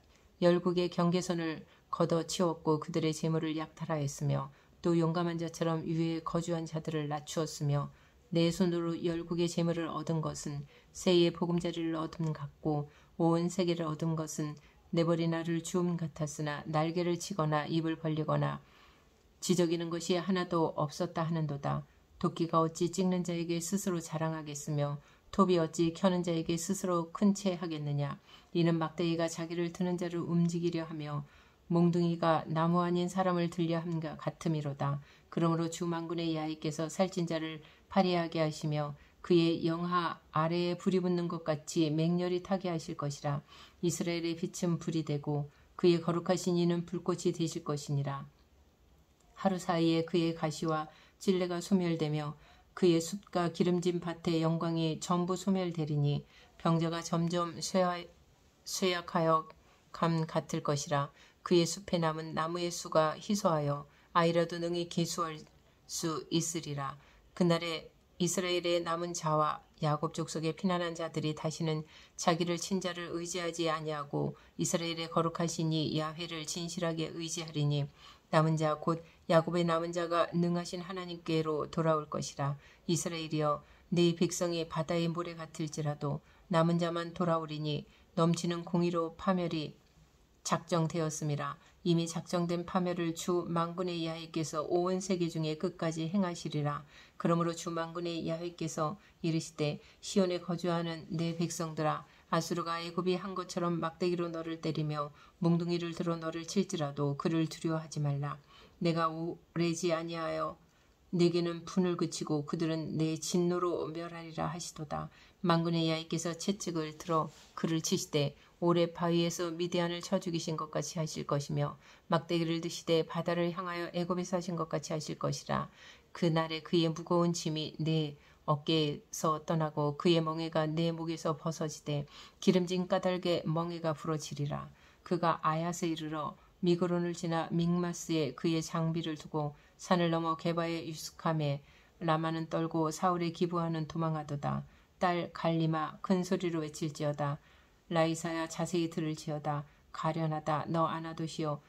열국의 경계선을 걷어치웠고 그들의 재물을 약탈하였으며 또 용감한 자처럼 위에 거주한 자들을 낮추었으며 내 손으로 열국의 재물을 얻은 것은 세의 보금자리를 얻음 같고 온 세계를 얻은 것은 내버린 알을 주움 같았으나 날개를 치거나 입을 벌리거나 지저귀는 것이 하나도 없었다 하는도다. 도끼가 어찌 찍는 자에게 스스로 자랑하겠으며 톱이 어찌 켜는 자에게 스스로 큰 채 하겠느냐. 이는 막대기가 자기를 드는 자를 움직이려 하며 몽둥이가 나무 아닌 사람을 들려 함과 같음이로다. 그러므로 주 만군의 야훼께서 살찐 자를 파리하게 하시며 그의 영하 아래에 불이 붙는 것 같이 맹렬히 타게 하실 것이라. 이스라엘의 빛은 불이 되고 그의 거룩하신 이는 불꽃이 되실 것이니라. 하루 사이에 그의 가시와 찔레가 소멸되며 그의 숲과 기름진 밭의 영광이 전부 소멸되리니 병자가 점점 쇠약하여 감 같을 것이라. 그의 숲에 남은 나무의 수가 희소하여 아이라도 능히 계수할 수 있으리라. 그날에 이스라엘의 남은 자와 야곱 족속의 피난한 자들이 다시는 자기를 친자를 의지하지 아니하고 이스라엘의 거룩하신 이 야훼를 진실하게 의지하리니 남은 자 곧 야곱의 남은 자가 능하신 하나님께로 돌아올 것이라. 이스라엘이여 네 백성이 바다의 모래 같을지라도 남은 자만 돌아오리니 넘치는 공의로 파멸이 작정되었음이라. 이미 작정된 파멸을 주 만군의 야훼께서 온 세계 중에 끝까지 행하시리라. 그러므로 주 만군의 야훼께서 이르시되 시온에 거주하는 내 백성들아 아수르가 애굽이 한 것처럼 막대기로 너를 때리며 몽둥이를 들어 너를 칠지라도 그를 두려워하지 말라. 내가 오래지 아니하여 내게는 분을 그치고 그들은 내 진노로 멸하리라 하시도다. 만군의 야훼께서 채찍을 들어 그를 치시되 오래 바위에서 미디안을 쳐 죽이신 것 같이 하실 것이며 막대기를 드시되 바다를 향하여 애굽에서 하신 것 같이 하실 것이라. 그날에 그의 무거운 짐이 내 어깨에서 떠나고 그의 멍에가 내 목에서 벗어지되 기름진 까닭에 멍에가 부러지리라. 그가 아얏에 이르러 미그론을 지나 믹마스에 그의 장비를 두고 산을 넘어 게바에 유숙함에 라마는 떨고 사울의 기부하는 도망하도다. 딸 갈리마 큰 소리로 외칠지어다. 라이사야 자세히 들을지어다. 가련하다 너 아나도시오.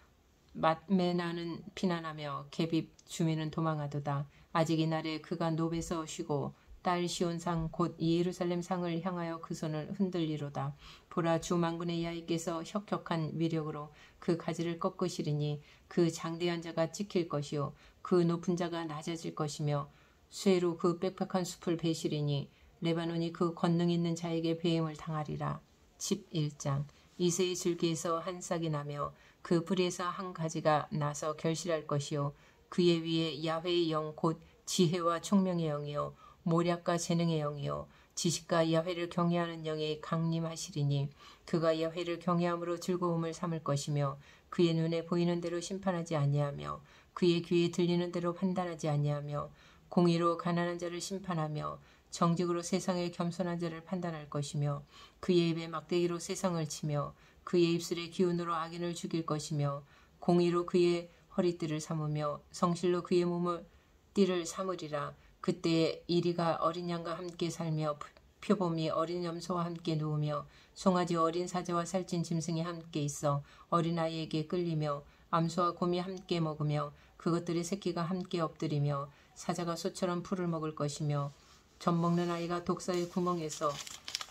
맛메나는 피난하며 게빕 주민은 도망하도다. 아직 이날에 그가 노베서 쉬고 딸 시온상 곧 예루살렘 상을 향하여 그 손을 흔들리로다. 보라 주 만군의 야훼께서 혁혁한 위력으로 그 가지를 꺾으시리니 그 장대한 자가 찍힐 것이요 그 높은 자가 낮아질 것이며 쇠로 그 빽빽한 숲을 베시리니 레바논이 그 권능 있는 자에게 배임을 당하리라. 11장 이새의 줄기에서 한 싹이 나며 그 뿌리에서 한 가지가 나서 결실할 것이요 그의 위에 야훼의 영 곧 지혜와 총명의 영이요 모략과 재능의 영이요 지식과 야훼를 경외하는 영이 강림하시리니 그가 야훼를 경외함으로 즐거움을 삼을 것이며 그의 눈에 보이는 대로 심판하지 아니하며 그의 귀에 들리는 대로 판단하지 아니하며 공의로 가난한 자를 심판하며 정직으로 세상의 겸손한 자를 판단할 것이며 그의 입에 막대기로 세상을 치며 그의 입술의 기운으로 악인을 죽일 것이며 공의로 그의 허리띠를 삼으며 성실로 그의 몸을 띠를 삼으리라. 그때에 이리가 어린 양과 함께 살며 표범이 어린 염소와 함께 누우며 송아지 어린 사자와 살찐 짐승이 함께 있어 어린아이에게 끌리며 암소와 곰이 함께 먹으며 그것들의 새끼가 함께 엎드리며 사자가 소처럼 풀을 먹을 것이며 젖먹는 아이가 독사의 구멍에서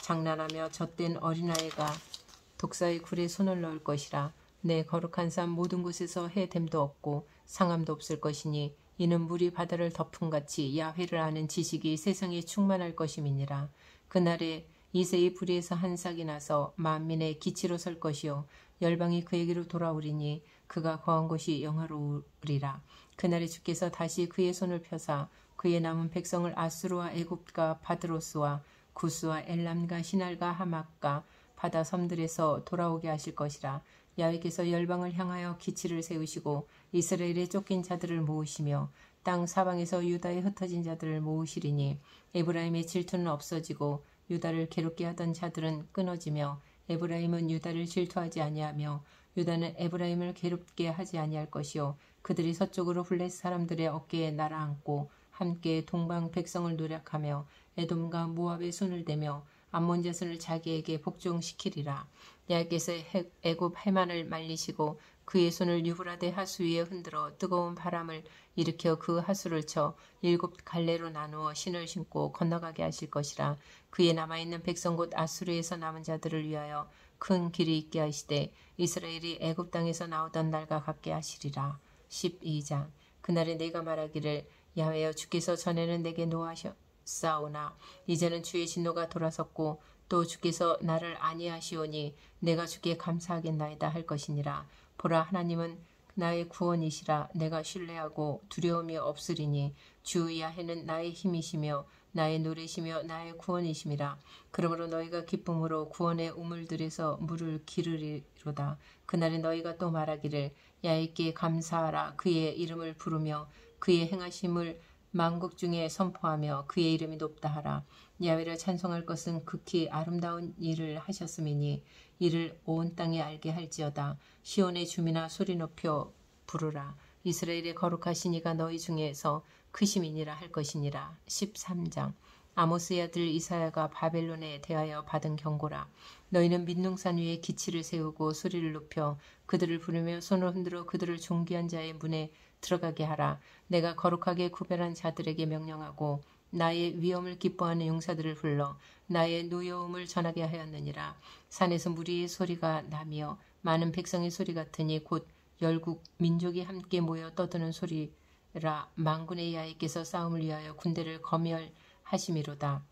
장난하며 젖된 어린아이가 독사의 굴에 손을 넣을 것이라. 내 거룩한 삶 모든 곳에서 해됨도 없고 상함도 없을 것이니 이는 물이 바다를 덮음같이 야훼를 아는 지식이 세상에 충만할 것임이니라. 그날에 이새의 뿌리에서 한 싹이 나서 만민의 기치로 설 것이요 열방이 그에게로 돌아오리니 그가 거한 곳이 영화로우리라. 그날에 주께서 다시 그의 손을 펴사 그의 남은 백성을 아수르와 애굽과 바드로스와 구스와 엘람과 시날과 하막과 바다 섬들에서 돌아오게 하실 것이라. 야훼께서 열방을 향하여 기치를 세우시고 이스라엘의 쫓긴 자들을 모으시며 땅 사방에서 유다에 흩어진 자들을 모으시리니 에브라임의 질투는 없어지고 유다를 괴롭게 하던 자들은 끊어지며 에브라임은 유다를 질투하지 아니하며 유다는 에브라임을 괴롭게 하지 아니할 것이요 그들이 서쪽으로 블레셋 사람들의 어깨에 날아앉고 함께 동방 백성을 노력하며 에돔과 모압의 손을 대며 암몬 자손을 자기에게 복종시키리라. 야훼께서 애굽 해만을 말리시고 그의 손을 유브라데 하수 위에 흔들어 뜨거운 바람을 일으켜 그 하수를 쳐 7 갈래로 나누어 신을 신고 건너가게 하실 것이라. 그의 남아있는 백성 곧 아수르에서 남은 자들을 위하여 큰 길이 있게 하시되 이스라엘이 애굽 땅에서 나오던 날과 같게 하시리라. 12장. 그날에 내가 말하기를 야훼여 주께서 전에는 내게 노하셨사오나 이제는 주의 진노가 돌아섰고 또 주께서 나를 아니하시오니 내가 주께 감사하겠나이다 할 것이니라. 보라, 하나님은 나의 구원이시라. 내가 신뢰하고 두려움이 없으리니 주 야훼는 나의 힘이시며 나의 노래시며 나의 구원이심이라. 그러므로 너희가 기쁨으로 구원의 우물들에서 물을 기르리로다. 그날에 너희가 또 말하기를 야훼께 감사하라. 그의 이름을 부르며 그의 행하심을 만국 중에 선포하며 그의 이름이 높다 하라. 야훼를 찬송할 것은 극히 아름다운 일을 하셨음이니 이를 온 땅에 알게 할지어다. 시온의 주민아 소리 높여 부르라. 이스라엘의 거룩하신 이가 너희 중에서 크심이니라 할 것이니라. 13장. 아모스의 아들 이사야가 바벨론에 대하여 받은 경고라. 너희는 민둥산 위에 기치를 세우고 소리를 높여 그들을 부르며 손을 흔들어 그들을 존귀한 자의 문에 들어가게 하라. 내가 거룩하게 구별한 자들에게 명령하고 나의 위엄을 기뻐하는 용사들을 불러 나의 노여움을 전하게 하였느니라. 산에서 무리의 소리가 나며 많은 백성의 소리 같으니 곧 열국 민족이 함께 모여 떠드는 소리라. 만군의 야훼께서 싸움을 위하여 군대를 거멸하심이로다.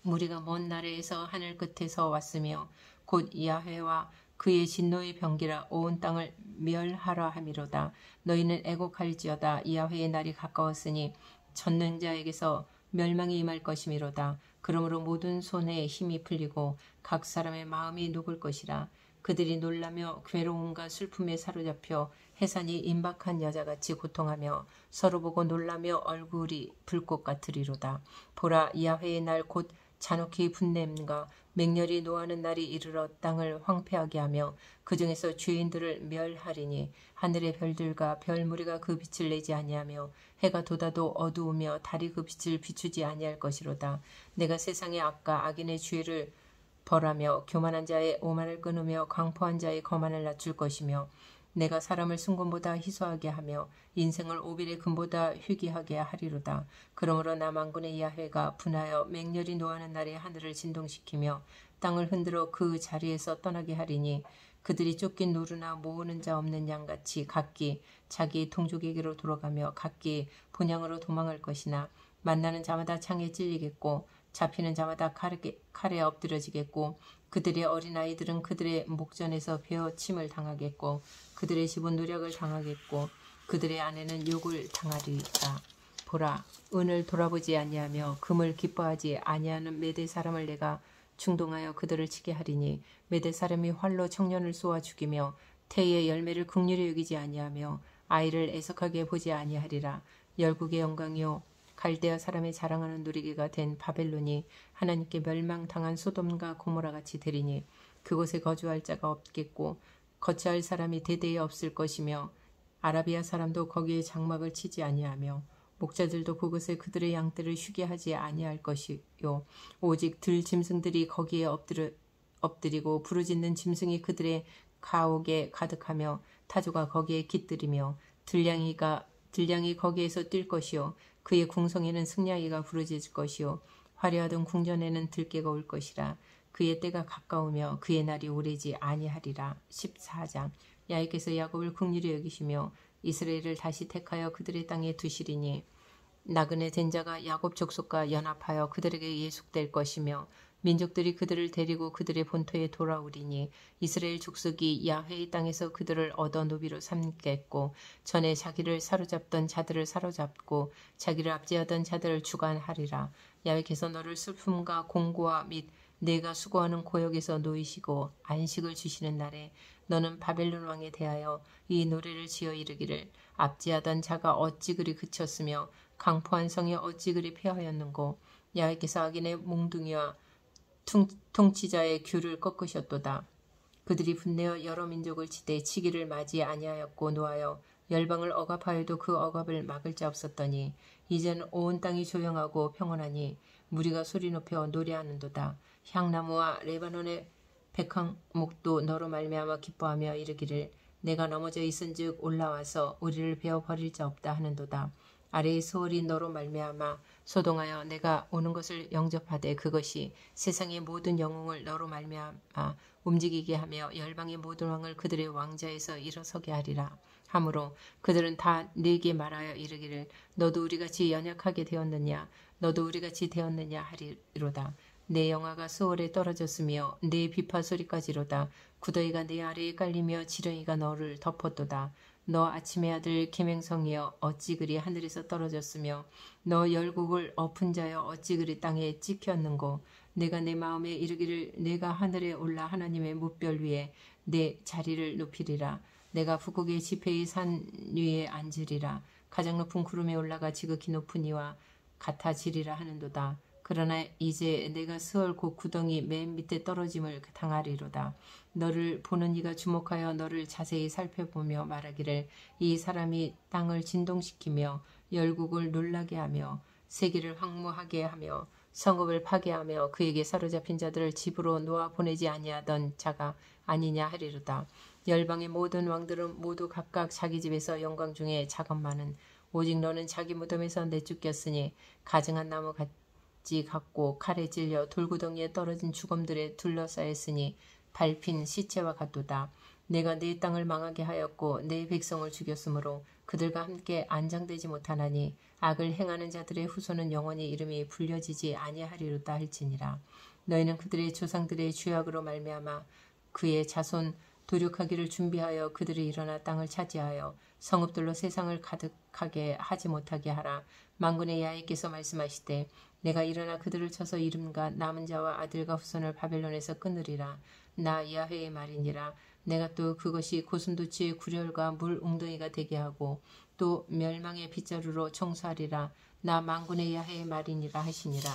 무리가 먼 나라에서 하늘 끝에서 왔으며 곧 야훼와 그의 진노의 병기라 온 땅을 멸하라 함이로다. 너희는 애곡할지어다. 야훼의 날이 가까웠으니 전능자에게서 멸망이 임할 것이미로다. 그러므로 모든 손에 힘이 풀리고 각 사람의 마음이 녹을 것이라. 그들이 놀라며 괴로움과 슬픔에 사로잡혀 해산이 임박한 여자같이 고통하며 서로 보고 놀라며 얼굴이 불꽃 같으리로다. 보라, 야훼의 날 곧 잔혹히 분냄과 맹렬히 노하는 날이 이르러 땅을 황폐하게 하며 그 중에서 죄인들을 멸하리니 하늘의 별들과 별 무리가 그 빛을 내지 아니하며 해가 돋아도 어두우며 달이 그 빛을 비추지 아니할 것이로다. 내가 세상의 악과 악인의 죄를 벌하며 교만한 자의 오만을 끊으며 강포한 자의 거만을 낮출 것이며 내가 사람을 순금보다 희소하게 하며 인생을 오빌의 금보다 희귀하게 하리로다. 그러므로 나 만군의 야훼가 분하여 맹렬히 노하는 날에 하늘을 진동시키며 땅을 흔들어 그 자리에서 떠나게 하리니 그들이 쫓긴 노루나 모으는 자 없는 양같이 각기 자기 동족에게로 돌아가며 각기 본향으로 도망할 것이나 만나는 자마다 창에 찔리겠고 잡히는 자마다 칼에 엎드려지겠고 그들의 어린아이들은 그들의 목전에서 베어 침을 당하겠고 그들의 집은 노력을 당하겠고 그들의 아내는 욕을 당하리라. 보라, 은을 돌아보지 아니하며 금을 기뻐하지 아니하는 메대 사람을 내가 충동하여 그들을 치게 하리니 메대 사람이 활로 청년을 쏘아 죽이며 태의 열매를 긍휼히 여기지 아니하며 아이를 애석하게 보지 아니하리라. 열국의 영광이요 갈대아 사람의 자랑하는 누리개가 된 바벨론이 하나님께 멸망당한 소돔과 고모라 같이 되리니 그곳에 거주할 자가 없겠고 거처할 사람이 대대에 없을 것이며 아라비아 사람도 거기에 장막을 치지 아니하며 목자들도 그곳에 그들의 양떼를 쉬게 하지 아니할 것이요 오직 들 짐승들이 거기에 엎드리고 부르짖는 짐승이 그들의 가옥에 가득하며 타조가 거기에 깃들이며 들량이 거기에서 뛸 것이요 그의 궁성에는 승냥이가 부르짖을 것이요 화려하던 궁전에는 들깨가 올 것이라. 그의 때가 가까우며 그의 날이 오래지 아니하리라. 14장. 야훼께서 야곱을 긍휼히 여기시며 이스라엘을 다시 택하여 그들의 땅에 두시리니 나그네 된 자가 야곱 족속과 연합하여 그들에게 예속될 것이며 민족들이 그들을 데리고 그들의 본토에 돌아오리니 이스라엘 족속이 야훼의 땅에서 그들을 얻어 노비로 삼겠고 전에 자기를 사로잡던 자들을 사로잡고 자기를 압제하던 자들을 주관하리라. 야훼께서 너를 슬픔과 공고와 및 내가 수고하는 고역에서 놓이시고 안식을 주시는 날에 너는 바벨론 왕에 대하여 이 노래를 지어 이르기를 압제하던 자가 어찌 그리 그쳤으며 강포한 성이 어찌 그리 폐하였는고 야훼께서 악인의 몽둥이와 통치자의 귤을 꺾으셨도다. 그들이 분내어 여러 민족을 치되 치기를 맞이 아니하였고 노하여 열방을 억압하여도 그 억압을 막을 자 없었더니 이제는 온 땅이 조용하고 평온하니 무리가 소리 높여 노래하는도다. 향나무와 레바논의 백향목도 너로 말미암아 기뻐하며 이르기를 내가 넘어져 있은즉 올라와서 우리를 베어 버릴 자 없다 하는도다. 아래의 소월이 너로 말미암아 소동하여 내가 오는 것을 영접하되 그것이 세상의 모든 영웅을 너로 말미암아 움직이게 하며 열방의 모든 왕을 그들의 왕자에서 일어서게 하리라. 하므로 그들은 다 네게 말하여 이르기를 너도 우리같이 연약하게 되었느냐 너도 우리같이 되었느냐 하리로다. 내 영화가 수월에 떨어졌으며 내 비파 소리까지로다. 구더기가 내 아래에 깔리며 지렁이가 너를 덮었도다. 너 아침의 아들 계명성이여 어찌 그리 하늘에서 떨어졌으며 너 열국을 엎은 자여 어찌 그리 땅에 찍혔는고. 내가 내 마음에 이르기를 내가 하늘에 올라 하나님의 뭇별 위에 내 자리를 높이리라. 내가 북극의 지폐의 산 위에 앉으리라. 가장 높은 구름에 올라가 지극히 높은 이와 같아지리라 하는도다. 그러나 이제 내가 스월 곧 구덩이 맨 밑에 떨어짐을 당하리로다. 너를 보는 이가 주목하여 너를 자세히 살펴보며 말하기를 이 사람이 땅을 진동시키며 열국을 놀라게 하며 세계를 황무하게 하며 성읍을 파괴하며 그에게 사로잡힌 자들을 집으로 놓아 보내지 아니하던 자가 아니냐 하리로다. 열방의 모든 왕들은 모두 각각 자기 집에서 영광 중에 작업만은 오직 너는 자기 무덤에서 내쫓겼으니 가증한 나무 같이 같고 칼에 찔려 돌구덩이에 떨어진 죽음들에 둘러싸였으니 밟힌 시체와 같도다. 내가 내 땅을 망하게 하였고 내 백성을 죽였으므로 그들과 함께 안장되지 못하나니 악을 행하는 자들의 후손은 영원히 이름이 불려지지 아니하리로다 할지니라. 너희는 그들의 조상들의 죄악으로 말미암아 그의 자손 도륙하기를 준비하여 그들이 일어나 땅을 차지하여 성읍들로 세상을 가득하게 하지 못하게 하라. 만군의 야훼께서 말씀하시되 내가 일어나 그들을 쳐서 이름과 남은 자와 아들과 후손을 바벨론에서 끊으리라. 나 야훼의 말이니라. 내가 또 그것이 고슴도치의 굴혈과 물 웅덩이가 되게 하고 또 멸망의 빗자루로 청소하리라. 나 만군의 야훼의 말이니라 하시니라.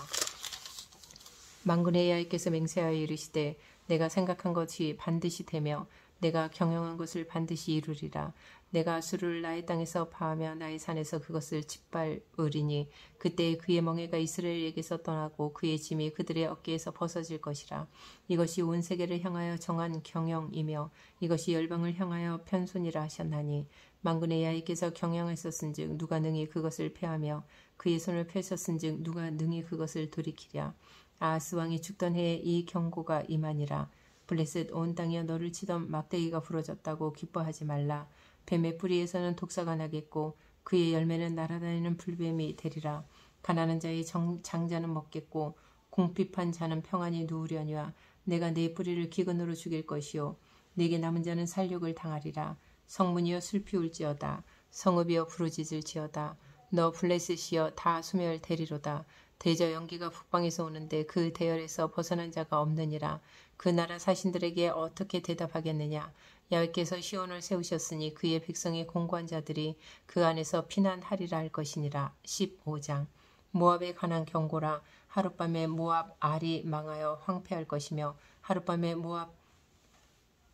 만군의 야훼께서 맹세하여 이르시되 내가 생각한 것이 반드시 되며 내가 경영한 것을 반드시 이루리라. 내가 수를 나의 땅에서 파하며 나의 산에서 그것을 짓밟으리니 그때 그의 멍에가 이스라엘에게서 떠나고 그의 짐이 그들의 어깨에서 벗어질 것이라. 이것이 온 세계를 향하여 정한 경영이며 이것이 열방을 향하여 편손이라 하셨나니 만군의 야훼께서 경영하셨은즉 누가 능히 그것을 패하며 그의 손을 펴셨은즉 누가 능히 그것을 돌이키랴. 아하스 왕이 죽던 해에 이 경고가 임하니라. 블레셋 온 땅이여 너를 치던 막대기가 부러졌다고 기뻐하지 말라. 뱀의 뿌리에서는 독사가 나겠고 그의 열매는 날아다니는 불뱀이 되리라. 가난한 자의 장자는 먹겠고 궁핍한 자는 평안히 누우려니와 내가 네 뿌리를 기근으로 죽일 것이요 네게 남은 자는 살육을 당하리라. 성문이여 슬피 울지어다. 성읍이여 부르짖을지어다. 너 블레셋이여 다 소멸되리로다. 대저 연기가 북방에서 오는데 그 대열에서 벗어난 자가 없느니라. 그 나라 사신들에게 어떻게 대답하겠느냐. 야훼께서 시온을 세우셨으니 그의 백성의 공고한 자들이 그 안에서 피난하리라 할 것이니라. 15장. 모압에 관한 경고라. 하룻밤에 모압 알이 망하여 황폐할 것이며 하룻밤에 모압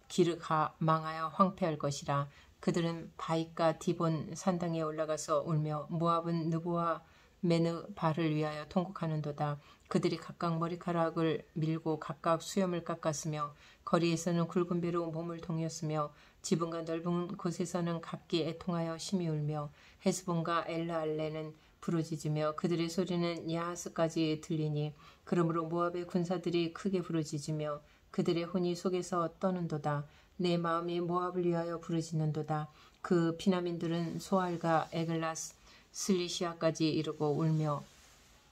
기르가 망하여 황폐할 것이라. 그들은 바익과 디본 산당에 올라가서 울며 모압은 느보와 메느바를 위하여 통곡하는도다. 그들이 각각 머리카락을 밀고 각각 수염을 깎았으며 거리에서는 굵은 배로 몸을 동였으며 지붕과 넓은 곳에서는 각기 애통하여 심히 울며 헤스본과 엘르알레는 부르짖으며 그들의 소리는 야하스까지 들리니 그러므로 모압의 군사들이 크게 부르짖으며 그들의 혼이 속에서 떠는도다. 내 마음이 모압을 위하여 부르짖는도다. 그 피난민들은 소알과 에글라스 슬리시아까지 이르고 울며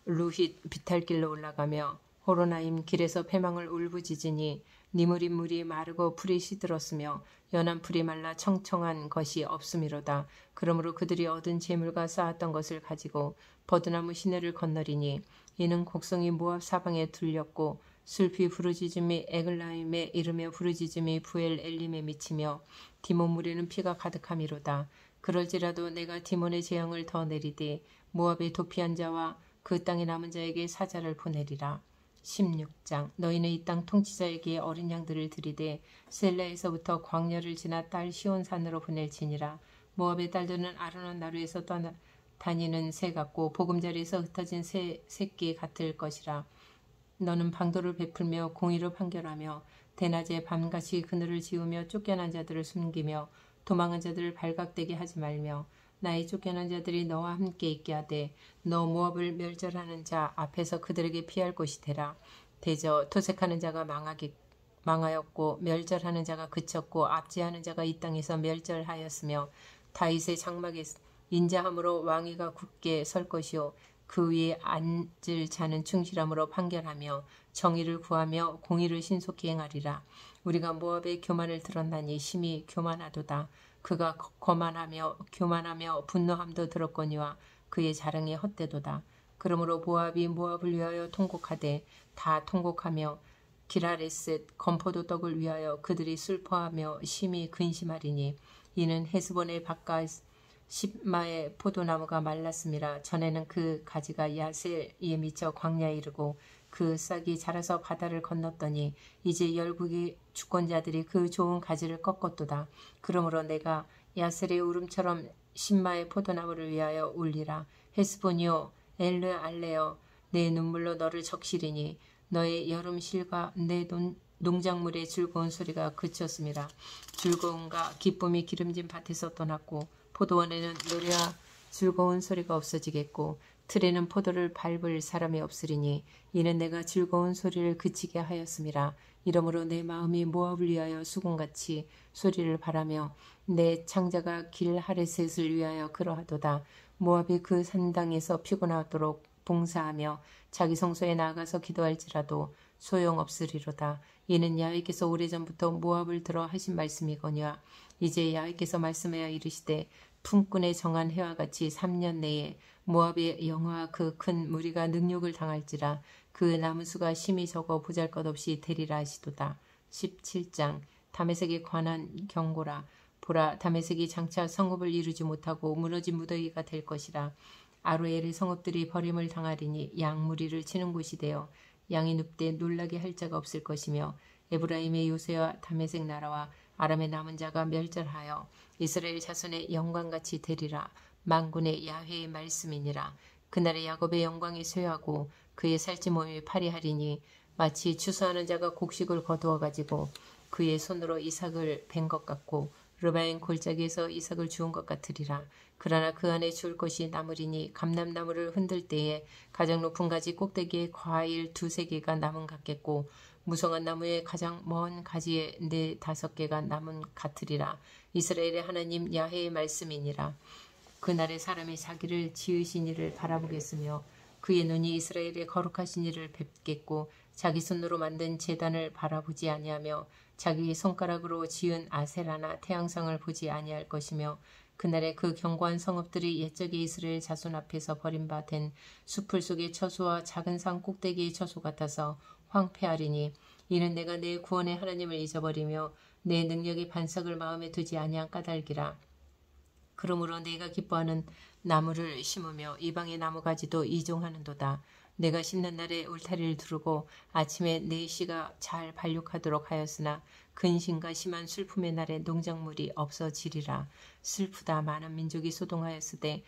루힛 비탈길로 올라가며 호로나임 길에서 패망을 울부짖으니 니무린 물이 마르고 풀이 시들었으며 연한 풀이 말라 청청한 것이 없음이로다. 그러므로 그들이 얻은 재물과 쌓았던 것을 가지고 버드나무 시내를 건너리니 이는 곡성이 모압 사방에 둘렸고 슬피 부르짖음이 에글라임에 이르며 부르짖음이 부엘 엘림에 미치며 디몬 물에는 피가 가득함이로다. 그럴지라도 내가 디몬의 재앙을 더 내리되 모압의 도피한 자와 그 땅에 남은 자에게 사자를 보내리라. 16장. 너희는 이 땅 통치자에게 어린 양들을 들이되 셀라에서부터 광야를 지나 딸 시온산으로 보낼지니라. 모압의 딸들은 아르논 나루에서 다니는 새 같고 보금자리에서 흩어진 새 새끼 같을 것이라. 너는 방도를 베풀며 공의를 판결하며 대낮에 밤같이 그늘을 지으며 쫓겨난 자들을 숨기며 도망한 자들을 발각되게 하지 말며 나의 쫓겨난 자들이 너와 함께 있게 하되 너 모압을 멸절하는 자 앞에서 그들에게 피할 곳이 되라. 대저 토색하는 자가 망하였고 멸절하는 자가 그쳤고 압제하는 자가 이 땅에서 멸절하였으며 다윗의 장막에 인자함으로 왕위가 굳게 설 것이요 그 위에 앉을 자는 충실함으로 판결하며 정의를 구하며 공의를 신속히 행하리라. 우리가 모압의 교만을 들었나니 심히 교만하도다. 그가 교만하며 분노함도 들었거니와 그의 자랑이 헛되도다. 그러므로 모압이 모압을 위하여 통곡하되 다 통곡하며 기라레셋 건포도 떡을 위하여 그들이 슬퍼하며 심히 근심하리니 이는 헤스본의 바깥 십마의 포도나무가 말랐음이라. 전에는 그 가지가 야셀에 미쳐 광야에 이르고 그 싹이 자라서 바다를 건넜더니 이제 열국의 주권자들이 그 좋은 가지를 꺾었도다. 그러므로 내가 야셀의 울음처럼 십마의 포도나무를 위하여 울리라. 헤스본이요 엘르 알레여 내 눈물로 너를 적시리니 너의 여름 실과 내 농작물의 즐거운 소리가 그쳤음이라. 즐거움과 기쁨이 기름진 밭에서 떠났고 포도원에는 노래와 즐거운 소리가 없어지겠고 틀에는 포도를 밟을 사람이 없으리니 이는 내가 즐거운 소리를 그치게 하였음이라. 이러므로 내 마음이 모압을 위하여 수금같이 소리를 바라며 내 창자가 길 하레셋을 위하여 그러하도다. 모압이 그 산당에서 피곤하도록 봉사하며 자기 성소에 나아가서 기도할지라도 소용없으리로다. 이는 야훼께서 오래전부터 모압을 들어 하신 말씀이거니와 이제 야훼께서 말씀하여 이르시되 품꾼의 정한 해와 같이 3년 내에 모압의 영화와 그 큰 무리가 능욕을 당할지라. 그 나무수가 심히 적어 보잘것없이 되리라 하시도다. 17장 다메섹에 관한 경고라. 보라, 다메섹이 장차 성읍을 이루지 못하고 무너진 무더기가 될 것이라. 아로엘의 성읍들이 버림을 당하리니 양 무리를 치는 곳이 되어 양이 눕되 놀라게 할 자가 없을 것이며 에브라임의 요새와 다메섹 나라와 아람의 남은 자가 멸절하여 이스라엘 자손의 영광같이 되리라. 만군의 야훼의 말씀이니라. 그날에 야곱의 영광이 쇠하고 그의 살찌 몸이 파리하리니 마치 추수하는 자가 곡식을 거두어 가지고 그의 손으로 이삭을 벤 것 같고 르바인 골짜기에서 이삭을 주운 것 같으리라. 그러나 그 안에 주울 것이 남으리니 감람나무를 흔들 때에 가장 높은 가지 꼭대기에 과일 2-3개가 남은 같겠고 무성한 나무의 가장 먼 가지에 4-5개가 남은 같으리라. 이스라엘의 하나님 야훼의 말씀이니라. 그날에 사람이 자기를 지으신 이를 바라보겠으며 그의 눈이 이스라엘의 거룩하신 이를 뵙겠고 자기 손으로 만든 제단을 바라보지 아니하며 자기 손가락으로 지은 아세라나 태양성을 보지 아니할 것이며 그날에 그 견고한 성읍들이 옛적의 이스라엘 자손 앞에서 버림받은 수풀 속의 처소와 작은 산 꼭대기의 처소 같아서 황폐하리니 이는 내가 내 구원의 하나님을 잊어버리며 내 능력의 반석을 마음에 두지 아니한 까닭이라. 그러므로 내가 기뻐하는 나무를 심으며 이방의 나무가지도 이종하는도다. 내가 심는 날에 울타리를 두르고 아침에 내 씨가 잘 발육하도록 하였으나 근심과 심한 슬픔의 날에 농작물이 없어지리라. 슬프다. 많은 민족이 소동하였으되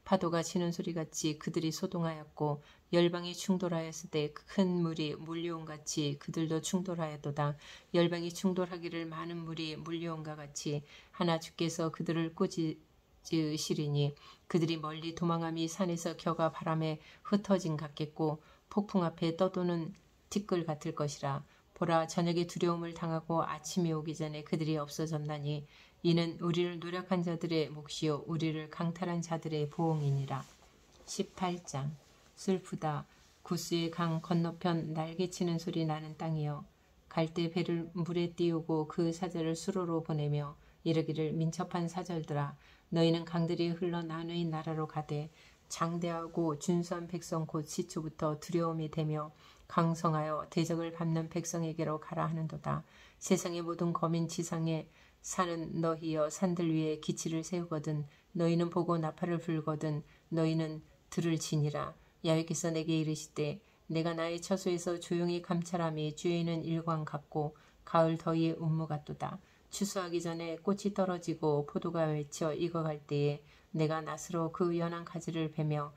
파도가 치는 소리같이 그들이 소동하였고 열방이 충돌하였을 때 큰 물이 몰려온같이 그들도 충돌하였도다. 열방이 충돌하기를 많은 물이 몰려온과 같이 하나 주께서 그들을 꾸짖으시리니 그들이 멀리 도망함이 산에서 겨가 바람에 흩어진 같겠고 폭풍 앞에 떠도는 티끌 같을 것이라. 보라, 저녁에 두려움을 당하고 아침이 오기 전에 그들이 없어졌나니 이는 우리를 노력한 자들의 몫이요 우리를 강탈한 자들의 보응이니라. 18장 슬프다. 구스의 강 건너편 날개치는 소리 나는 땅이여. 갈대 배를 물에 띄우고 그 사절을 수로로 보내며 이르기를 민첩한 사절들아 너희는 강들이 흘러 나누의 나라로 가되 장대하고 준수한 백성 곧 시초부터 두려움이 되며 강성하여 대적을 밟는 백성에게로 가라 하는도다. 세상의 모든 거민 지상에 사는 너희여 산들 위에 기치를 세우거든 너희는 보고 나팔을 불거든 너희는 들을 지니라. 야훼께서 내게 이르시되 내가 나의 처소에서 조용히 감찰함이 주에는 일광 같고 가을 더위의 운무 같도다. 추수하기 전에 꽃이 떨어지고 포도가 외쳐 익어갈 때에 내가 낫으로 그 연한 가지를 베며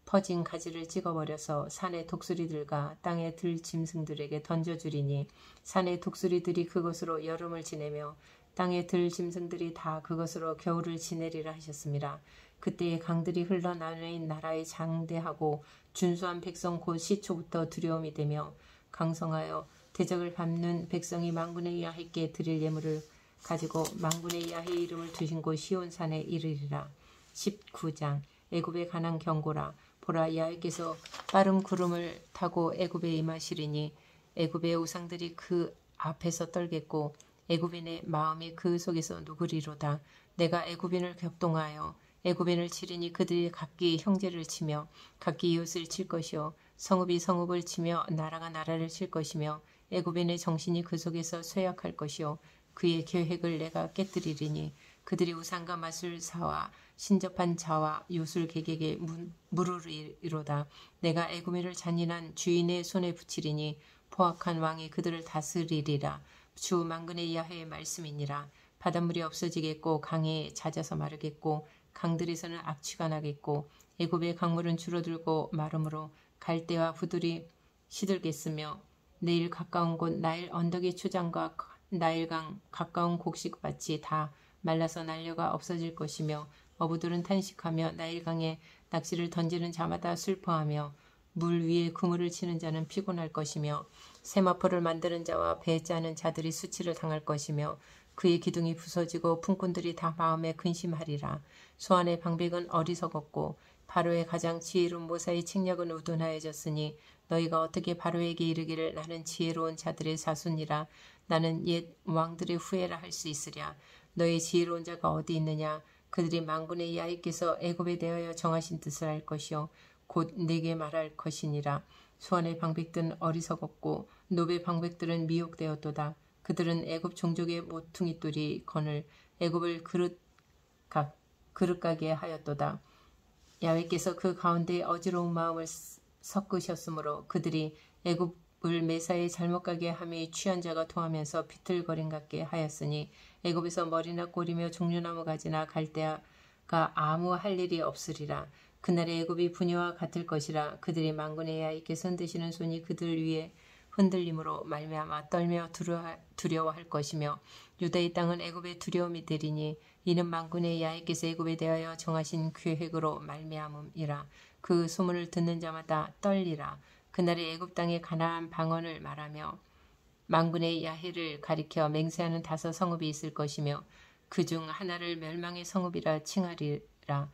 퍼진 가지를 찍어버려서 산의 독수리들과 땅의 들짐승들에게 던져주리니 산의 독수리들이 그것으로 여름을 지내며 땅의 들 짐승들이 다 그것으로 겨울을 지내리라 하셨습니다. 그때에 강들이 흘러나는 나라의 장대하고 준수한 백성 곧 시초부터 두려움이 되며 강성하여 대적을 밟는 백성이 만군의 야훼께 드릴 예물을 가지고 만군의 야훼의 이름을 두신 곳 시온산에 이르리라. 19장 애굽에 관한 경고라. 보라, 야훼께서 빠른 구름을 타고 애굽에 임하시리니 애굽의 우상들이 그 앞에서 떨겠고 애굽인의 마음이 그 속에서 누구리로다. 내가 애굽인을 격동하여 애굽인을 치리니 그들이 각기 형제를 치며 각기 이웃을 칠 것이요 성읍이 성읍을 치며 나라가 나라를 칠 것이며 애굽인의 정신이 그 속에서 쇠약할 것이요 그의 계획을 내가 깨뜨리리니 그들이 우상과 마술사와 신접한 자와 요술객에게 물으리로다. 내가 애굽인을 잔인한 주인의 손에 붙이리니 포악한 왕이 그들을 다스리리라. 주 만군의 야훼의 말씀이니라. 바닷물이 없어지겠고 강이 잦아서 마르겠고 강들에서는 악취가 나겠고 애굽의 강물은 줄어들고 마름으로 갈대와 부들이 시들겠으며 내일 가까운 곳 나일 언덕의 초장과 나일강 가까운 곡식밭이 다 말라서 난려가 없어질 것이며 어부들은 탄식하며 나일강에 낚시를 던지는 자마다 슬퍼하며 물 위에 그물을 치는 자는 피곤할 것이며 세마포를 만드는 자와 배 짜는 자들이 수치를 당할 것이며 그의 기둥이 부서지고 품꾼들이 다 마음에 근심하리라. 소안의 방백은 어리석었고 바로의 가장 지혜로운 모사의 책략은 우둔하여졌으니 너희가 어떻게 바로에게 이르기를 나는 지혜로운 자들의 사순이라 나는 옛 왕들의 후예라 할 수 있으랴. 너희 지혜로운 자가 어디 있느냐. 그들이 만군의 야훼께서 애굽에 대하여 정하신 뜻을 알 것이요 곧 내게 말할 것이니라. 소안의 방백들은 어리석었고 노베 방백들은 미혹되었도다. 그들은 애굽 종족의 모퉁이 뚫이 건을 애굽을 그릇가게 하였도다. 야훼께서 그 가운데 어지러운 마음을 섞으셨으므로 그들이 애굽을 매사에 잘못 가게 함이 취한 자가 토하면서 비틀거림 같게 하였으니 애굽에서 머리나 꼬리며 종려나무 가지나 갈대아가 아무 할 일이 없으리라. 그날의 애굽이 부녀와 같을 것이라. 그들이 만군의 야훼께서 흔드시는 손이 그들 위에 흔들림으로 말미암아 떨며 두려워할 것이며 유다의 땅은 애굽의 두려움이 되리니 이는 만군의 야훼께서 애굽에 대하여 정하신 계획으로 말미암음이라. 그 소문을 듣는 자마다 떨리라. 그날의 애굽 땅의 가나안 방언을 말하며 만군의 야훼를 가리켜 맹세하는 5 성읍이 있을 것이며 그중 하나를 멸망의 성읍이라 칭하리라.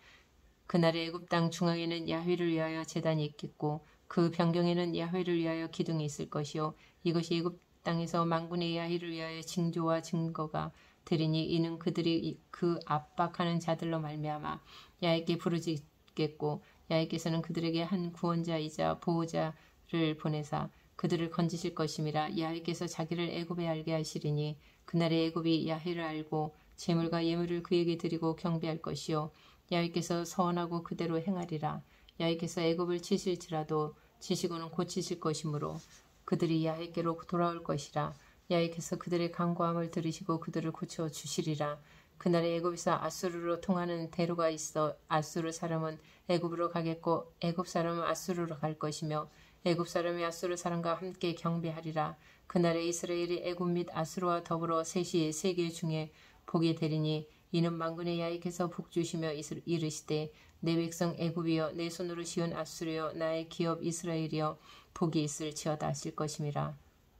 그날의 애굽 땅 중앙에는 야훼를 위하여 제단이 있겠고 그 변경에는 야훼를 위하여 기둥이 있을 것이요 이것이 애굽 땅에서 만군의 야훼를 위하여 징조와 증거가 되리니 이는 그들이 그 압박하는 자들로 말미암아 야훼께 부르짖겠고 야훼께서는 그들에게 한 구원자이자 보호자를 보내사 그들을 건지실 것임이라. 야훼께서 자기를 애굽에 알게 하시리니 그날의 애굽이 야훼를 알고 제물과 예물을 그에게 드리고 경배할 것이요 야훼께서 서원하고 그대로 행하리라. 야훼께서 애굽을 치실지라도 치시고는 고치실 것이므로 그들이 야훼께로 돌아올 것이라. 야훼께서 그들의 간구함을 들으시고 그들을 고쳐 주시리라. 그날에 애굽에서 아수르로 통하는 대로가 있어 아수르 사람은 애굽으로 가겠고 애굽 사람은 아수르로 갈 것이며 애굽 사람이 아수르 사람과 함께 경배하리라. 그날에 이스라엘이 애굽 및 아수르와 더불어 셋이 세계 중에 복이 되리니 이는 만군의 야훼께서 복주시며 이르시되 내 백성 애굽이여 내 손으로 지은 아수르여 나의 기업 이스라엘이여 복이 있을지어다 하실 것임이라.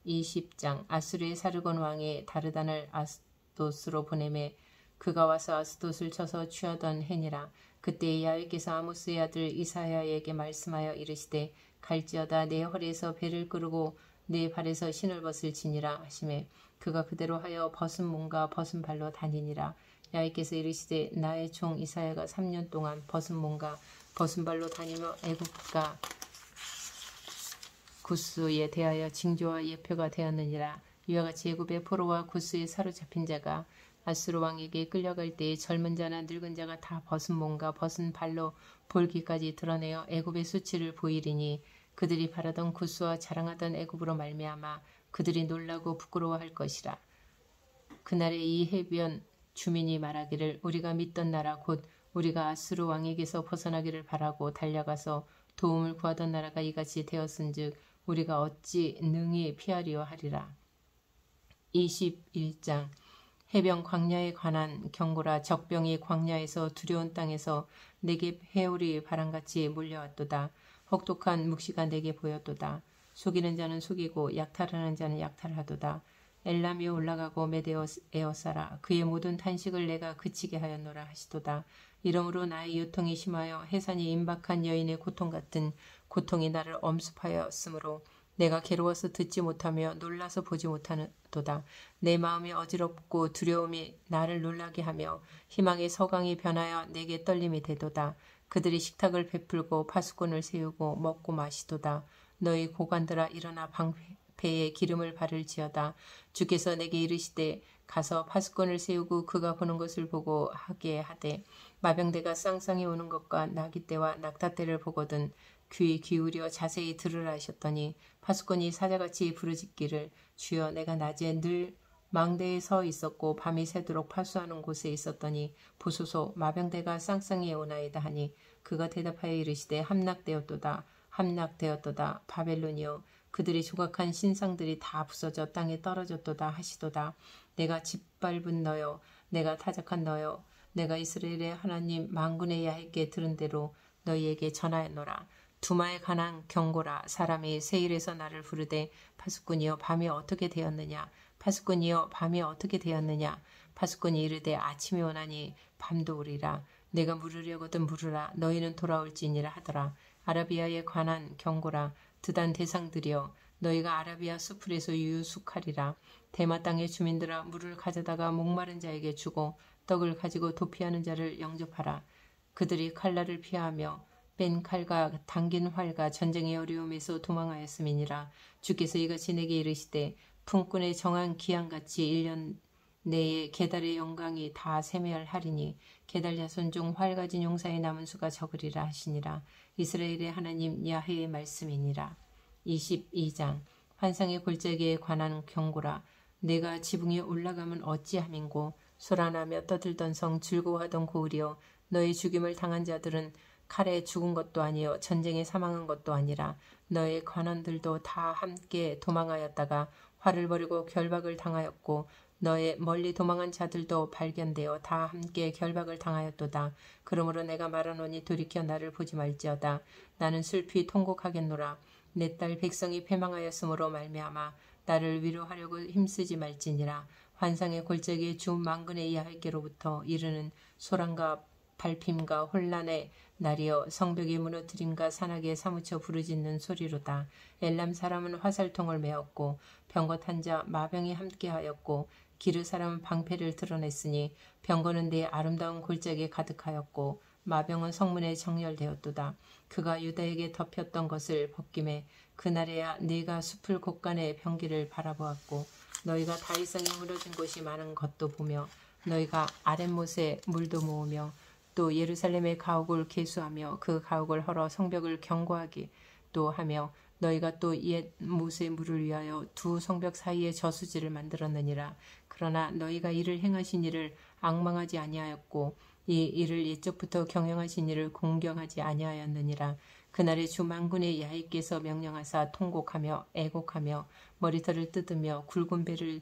20장 아수르의 사르곤 왕이 다르단을 아스돗으로 보내매 그가 와서 아스돗을 쳐서 취하던 해니라. 그때 야훼께서 아모스의 아들 이사야에게 말씀하여 이르시되 갈지어다 내 허리에서 배를 끄르고 내 발에서 신을 벗을지니라 하시매 그가 그대로 하여 벗은 몸과 벗은 발로 다니니라. 야훼께서 이르시되 나의 종 이사야가 3년 동안 벗은 몸과 벗은 발로 다니며 애굽과 구스에 대하여 징조와 예표가 되었느니라. 이와 같이 애굽의 포로와 구스에 사로잡힌 자가 아수르 왕에게 끌려갈 때에 젊은 자나 늙은 자가 다 벗은 몸과 벗은 발로 볼기까지 드러내어 애굽의 수치를 보이리니 그들이 바라던 구스와 자랑하던 애굽으로 말미암아 그들이 놀라고 부끄러워할 것이라. 그날에 이 해변 주민이 말하기를 우리가 믿던 나라 곧 우리가 아수르 왕에게서 벗어나기를 바라고 달려가서 도움을 구하던 나라가 이같이 되었은즉 우리가 어찌 능히 피하리요 하리라. 21장 해변 광야에 관한 경고라. 적병이 광야에서 두려운 땅에서 내게 회오리 바람같이 몰려왔도다. 혹독한 묵시가 내게 보였도다. 속이는 자는 속이고 약탈하는 자는 약탈하도다. 엘람이 올라가고 메데오 에어사라. 그의 모든 탄식을 내가 그치게 하였노라 하시도다. 이러므로 나의 요통이 심하여 해산이 임박한 여인의 고통 같은 고통이 나를 엄습하였으므로 내가 괴로워서 듣지 못하며 놀라서 보지 못하도다. 내 마음이 어지럽고 두려움이 나를 놀라게 하며 희망의 서강이 변하여 내게 떨림이 되도다. 그들이 식탁을 베풀고 파수꾼을 세우고 먹고 마시도다. 너희 고관들아 일어나 방패에 기름을 바를지어다. 주께서 내게 이르시되 가서 파수꾼을 세우고 그가 보는 것을 보고 하게 하되 마병대가 쌍쌍이 오는 것과 나귀떼와 낙타떼를 보거든 귀 기울여 자세히 들으라 하셨더니 파수꾼이 사자같이 부르짖기를 주여 내가 낮에 늘 망대에 서 있었고 밤이 새도록 파수하는 곳에 있었더니 보소서 마병대가 쌍쌍이 오나이다 하니 그가 대답하여 이르시되 함락되었도다 함락되었도다 바벨론이여 그들이 조각한 신상들이 다 부서져 땅에 떨어졌도다 하시도다. 내가 짓밟은 너여 내가 타작한 너여 내가 이스라엘의 하나님 만군의 야훼께 들은 대로 너희에게 전하였노라. 두마에 관한 경고라. 사람이 세일에서 나를 부르되 파수꾼이여 밤이 어떻게 되었느냐 파수꾼이여 밤이 어떻게 되었느냐 파수꾼이 이르되 아침이 오나니 밤도 오리라. 내가 물으려거든 물으라. 너희는 돌아올지니라 하더라. 아라비아에 관한 경고라. 드단 대상들이여 너희가 아라비아 수풀에서 유숙하리라. 대마 땅의 주민들아 물을 가져다가 목마른 자에게 주고 떡을 가지고 도피하는 자를 영접하라. 그들이 칼날을 피하며 뺀 칼과 당긴 활과 전쟁의 어려움에서 도망하였음이니라. 주께서 이같이 내게 이르시되 품꾼의 정한 기한같이 1년 내에 게달의 영광이 다 세멸하리니 게달 자손 중 활 가진 용사의 남은 수가 적으리라 하시니라. 이스라엘의 하나님 야훼의 말씀이니라. 22장 환상의 골짜기에 관한 경고라. 내가 지붕에 올라가면 어찌함인고 소란하며 떠들던 성 즐거워하던 고을이여 너의 죽임을 당한 자들은 칼에 죽은 것도 아니요 전쟁에 사망한 것도 아니라 너의 관원들도 다 함께 도망하였다가 화를 버리고 결박을 당하였고 너의 멀리 도망한 자들도 발견되어 다 함께 결박을 당하였도다. 그러므로 내가 말하노니 돌이켜 나를 보지 말지어다. 나는 슬피 통곡하겠노라. 내 딸 백성이 패망하였으므로 말미암아 나를 위로하려고 힘쓰지 말지니라. 환상의 골짜기에 주 만군의 야훼께로부터 이르는 소란과 발핌과 혼란의 날이여 성벽이 무너뜨림과 산악에 사무쳐 부르짖는 소리로다. 엘람 사람은 화살통을 메었고 병거 자 마병이 함께하였고 기르 사람은 방패를 드러냈으니 병거는 내 아름다운 골짜기에 가득하였고 마병은 성문에 정렬되었도다. 그가 유다에게 덮였던 것을 벗김에 그날에야 내가 숲을 곳간의 병기를 바라보았고 너희가 다윗성이 무너진 곳이 많은 것도 보며 너희가 아랫못에 물도 모으며 또 예루살렘의 가옥을 계수하며 그 가옥을 헐어 성벽을 견고하기도 하며 너희가 또 옛 못의 물을 위하여 두 성벽 사이에 저수지를 만들었느니라. 그러나 너희가 이를 행하신 이를 앙망하지 아니하였고 이 일을 옛적부터 경영하신 이를 공경하지 아니하였느니라. 그날에 주 만군의 야훼께서 명령하사 통곡하며 애곡하며 머리털을 뜯으며 굵은 배를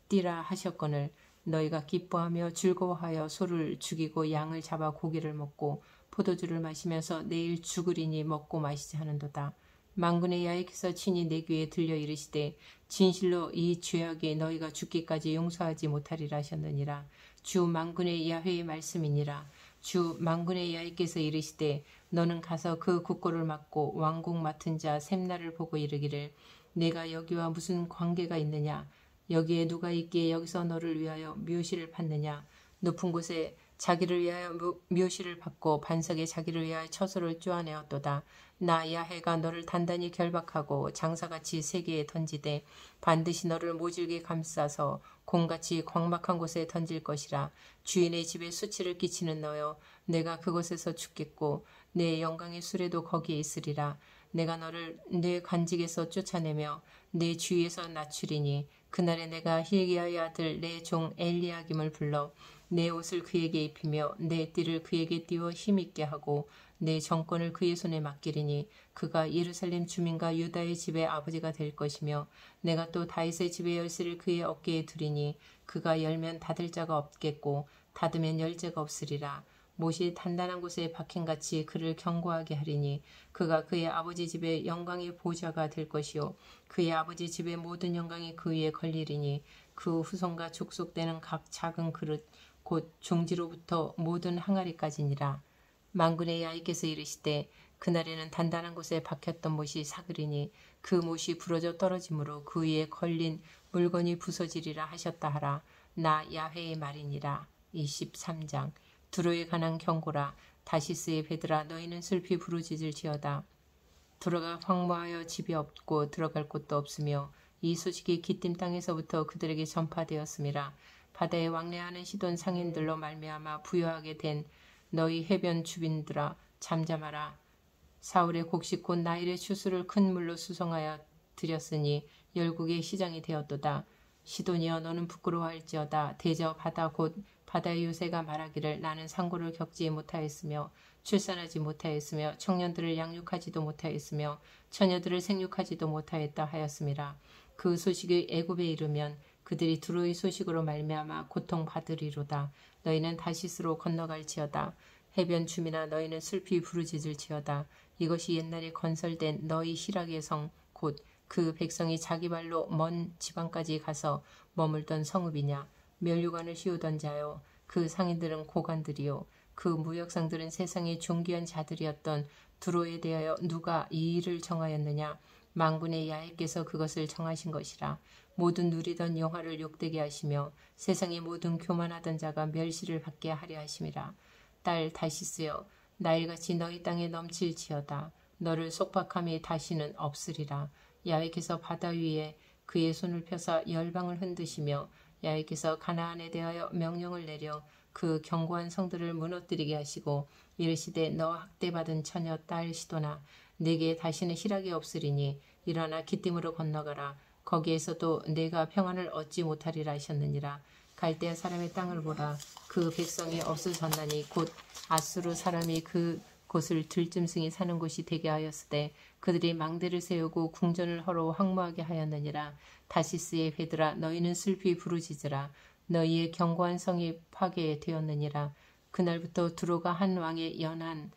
띠라 하셨거늘 너희가 기뻐하며 즐거워하여 소를 죽이고 양을 잡아 고기를 먹고 포도주를 마시면서 내일 죽으리니 먹고 마시지 하는도다. 만군의 야훼께서 친히 내 귀에 들려 이르시되 진실로 이 죄악이 너희가 죽기까지 용서하지 못하리라 하셨느니라. 주 만군의 야훼의 말씀이니라. 주 만군의 야훼께서 이르시되 너는 가서 그 국고를 맡고 왕국 맡은 자 셈나를 보고 이르기를 내가 여기와 무슨 관계가 있느냐 여기에 누가 있기에 여기서 너를 위하여 묘시를 받느냐 높은 곳에 자기를 위하여 묘시를 받고 반석에 자기를 위하여 처소를 쪼아내었도다. 나 야훼가 너를 단단히 결박하고 장사같이 세계에 던지되 반드시 너를 모질게 감싸서 공같이 광막한 곳에 던질 것이라. 주인의 집에 수치를 끼치는 너여 내가 그곳에서 죽겠고 내 영광의 수레도 거기에 있으리라. 내가 너를 내 관직에서 쫓아내며 내 주위에서 낮추리니 그날에 내가 힐기야의 아들 내 종 엘리야김을 불러 내 옷을 그에게 입히며 내 띠를 그에게 띄워 힘있게 하고 내 정권을 그의 손에 맡기리니 그가 예루살렘 주민과 유다의 집의 아버지가 될 것이며 내가 또 다윗의 집의 열쇠를 그의 어깨에 두리니 그가 열면 닫을 자가 없겠고 닫으면 열 자가 없으리라. 못이 단단한 곳에 박힌같이 그를 견고하게 하리니 그가 그의 아버지 집의 영광의 보좌가 될 것이요 그의 아버지 집의 모든 영광이 그 위에 걸리리니 그 후손과 족속되는 각 작은 그릇 곧 종지로부터 모든 항아리까지니라. 만군의 야훼께서 이르시되 그날에는 단단한 곳에 박혔던 못이 사그리니 그 못이 부러져 떨어지므로 그 위에 걸린 물건이 부서지리라 하셨다 하라. 나 야훼의 말이니라. 23장 두로에 관한 경고라. 다시스의 배들아 너희는 슬피 부르짖을지어다. 두로가 황무하여 집이 없고 들어갈 곳도 없으며 이 소식이 기띔 땅에서부터 그들에게 전파되었음이라. 바다에 왕래하는 시돈 상인들로 말미암아 부여하게 된 너희 해변 주민들아 잠잠하라. 사울의 곡식 곧 나일의 추수를 큰 물로 수송하여 드렸으니 열국의 시장이 되었도다. 시돈이여 너는 부끄러워할지어다. 대저 바다 곧 바다의 요새가 말하기를 나는 상고를 겪지 못하였으며 출산하지 못하였으며 청년들을 양육하지도 못하였으며 처녀들을 생육하지도 못하였다 하였음이라. 그 소식이 애굽에 이르면 그들이 두로의 소식으로 말미암아 고통받으리로다. 너희는 다시스로 건너갈지어다. 해변 주민아 너희는 슬피 부르짖을지어다. 이것이 옛날에 건설된 너희 희락의 성 곧 그 백성이 자기 발로 먼 지방까지 가서 머물던 성읍이냐. 멸류관을 씌우던 자요 그 상인들은 고관들이요 그 무역상들은 세상의 존귀한 자들이었던 두로에 대하여 누가 이 일을 정하였느냐. 만군의 야훼께서 그것을 정하신 것이라. 모든 누리던 영화를 욕되게 하시며 세상의 모든 교만하던 자가 멸시를 받게 하려 하심이라. 딸 다시스여 나일같이 너희 땅에 넘칠지어다. 너를 속박함이 다시는 없으리라. 야훼께서 바다 위에 그의 손을 펴사 열방을 흔드시며 야훼께서 가나안에 대하여 명령을 내려 그 견고한 성들을 무너뜨리게 하시고 이르시되 너 학대받은 처녀 딸 시도나 내게 다시는 희락이 없으리니 일어나 기띔으로 건너가라. 거기에서도 내가 평안을 얻지 못하리라 하셨느니라. 갈대아 사람의 땅을 보라. 그 백성이 없어졌나니 곧 아수르 사람이 그 곳을 들짐승이 사는 곳이 되게 하였으되 그들이 망대를 세우고 궁전을 허러 황무하게 하였느니라. 다시스의 배들아 너희는 슬피 부르짖으라. 너희의 견고한 성이 파괴되었느니라. 그날부터 두로가 한 왕의 연한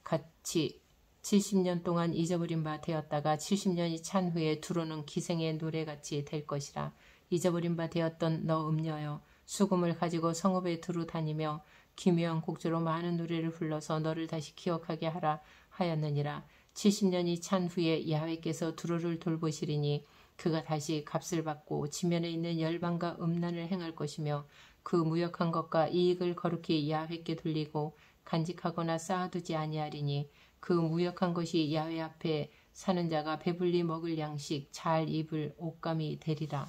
같이 70년 동안 잊어버린 바 되었다가 70년이 찬 후에 두로는 기생의 노래같이 될 것이라. 잊어버린 바 되었던 너 음녀여 수금을 가지고 성읍에 두루 다니며 기묘한 곡조로 많은 노래를 불러서 너를 다시 기억하게 하라 하였느니라. 70년이 찬 후에 야훼께서 두로를 돌보시리니 그가 다시 값을 받고 지면에 있는 열방과 음란을 행할 것이며 그 무역한 것과 이익을 거룩히 야훼께 돌리고 간직하거나 쌓아두지 아니하리니 그 무역한 것이 야훼 앞에 사는 자가 배불리 먹을 양식 잘 입을 옷감이 되리라.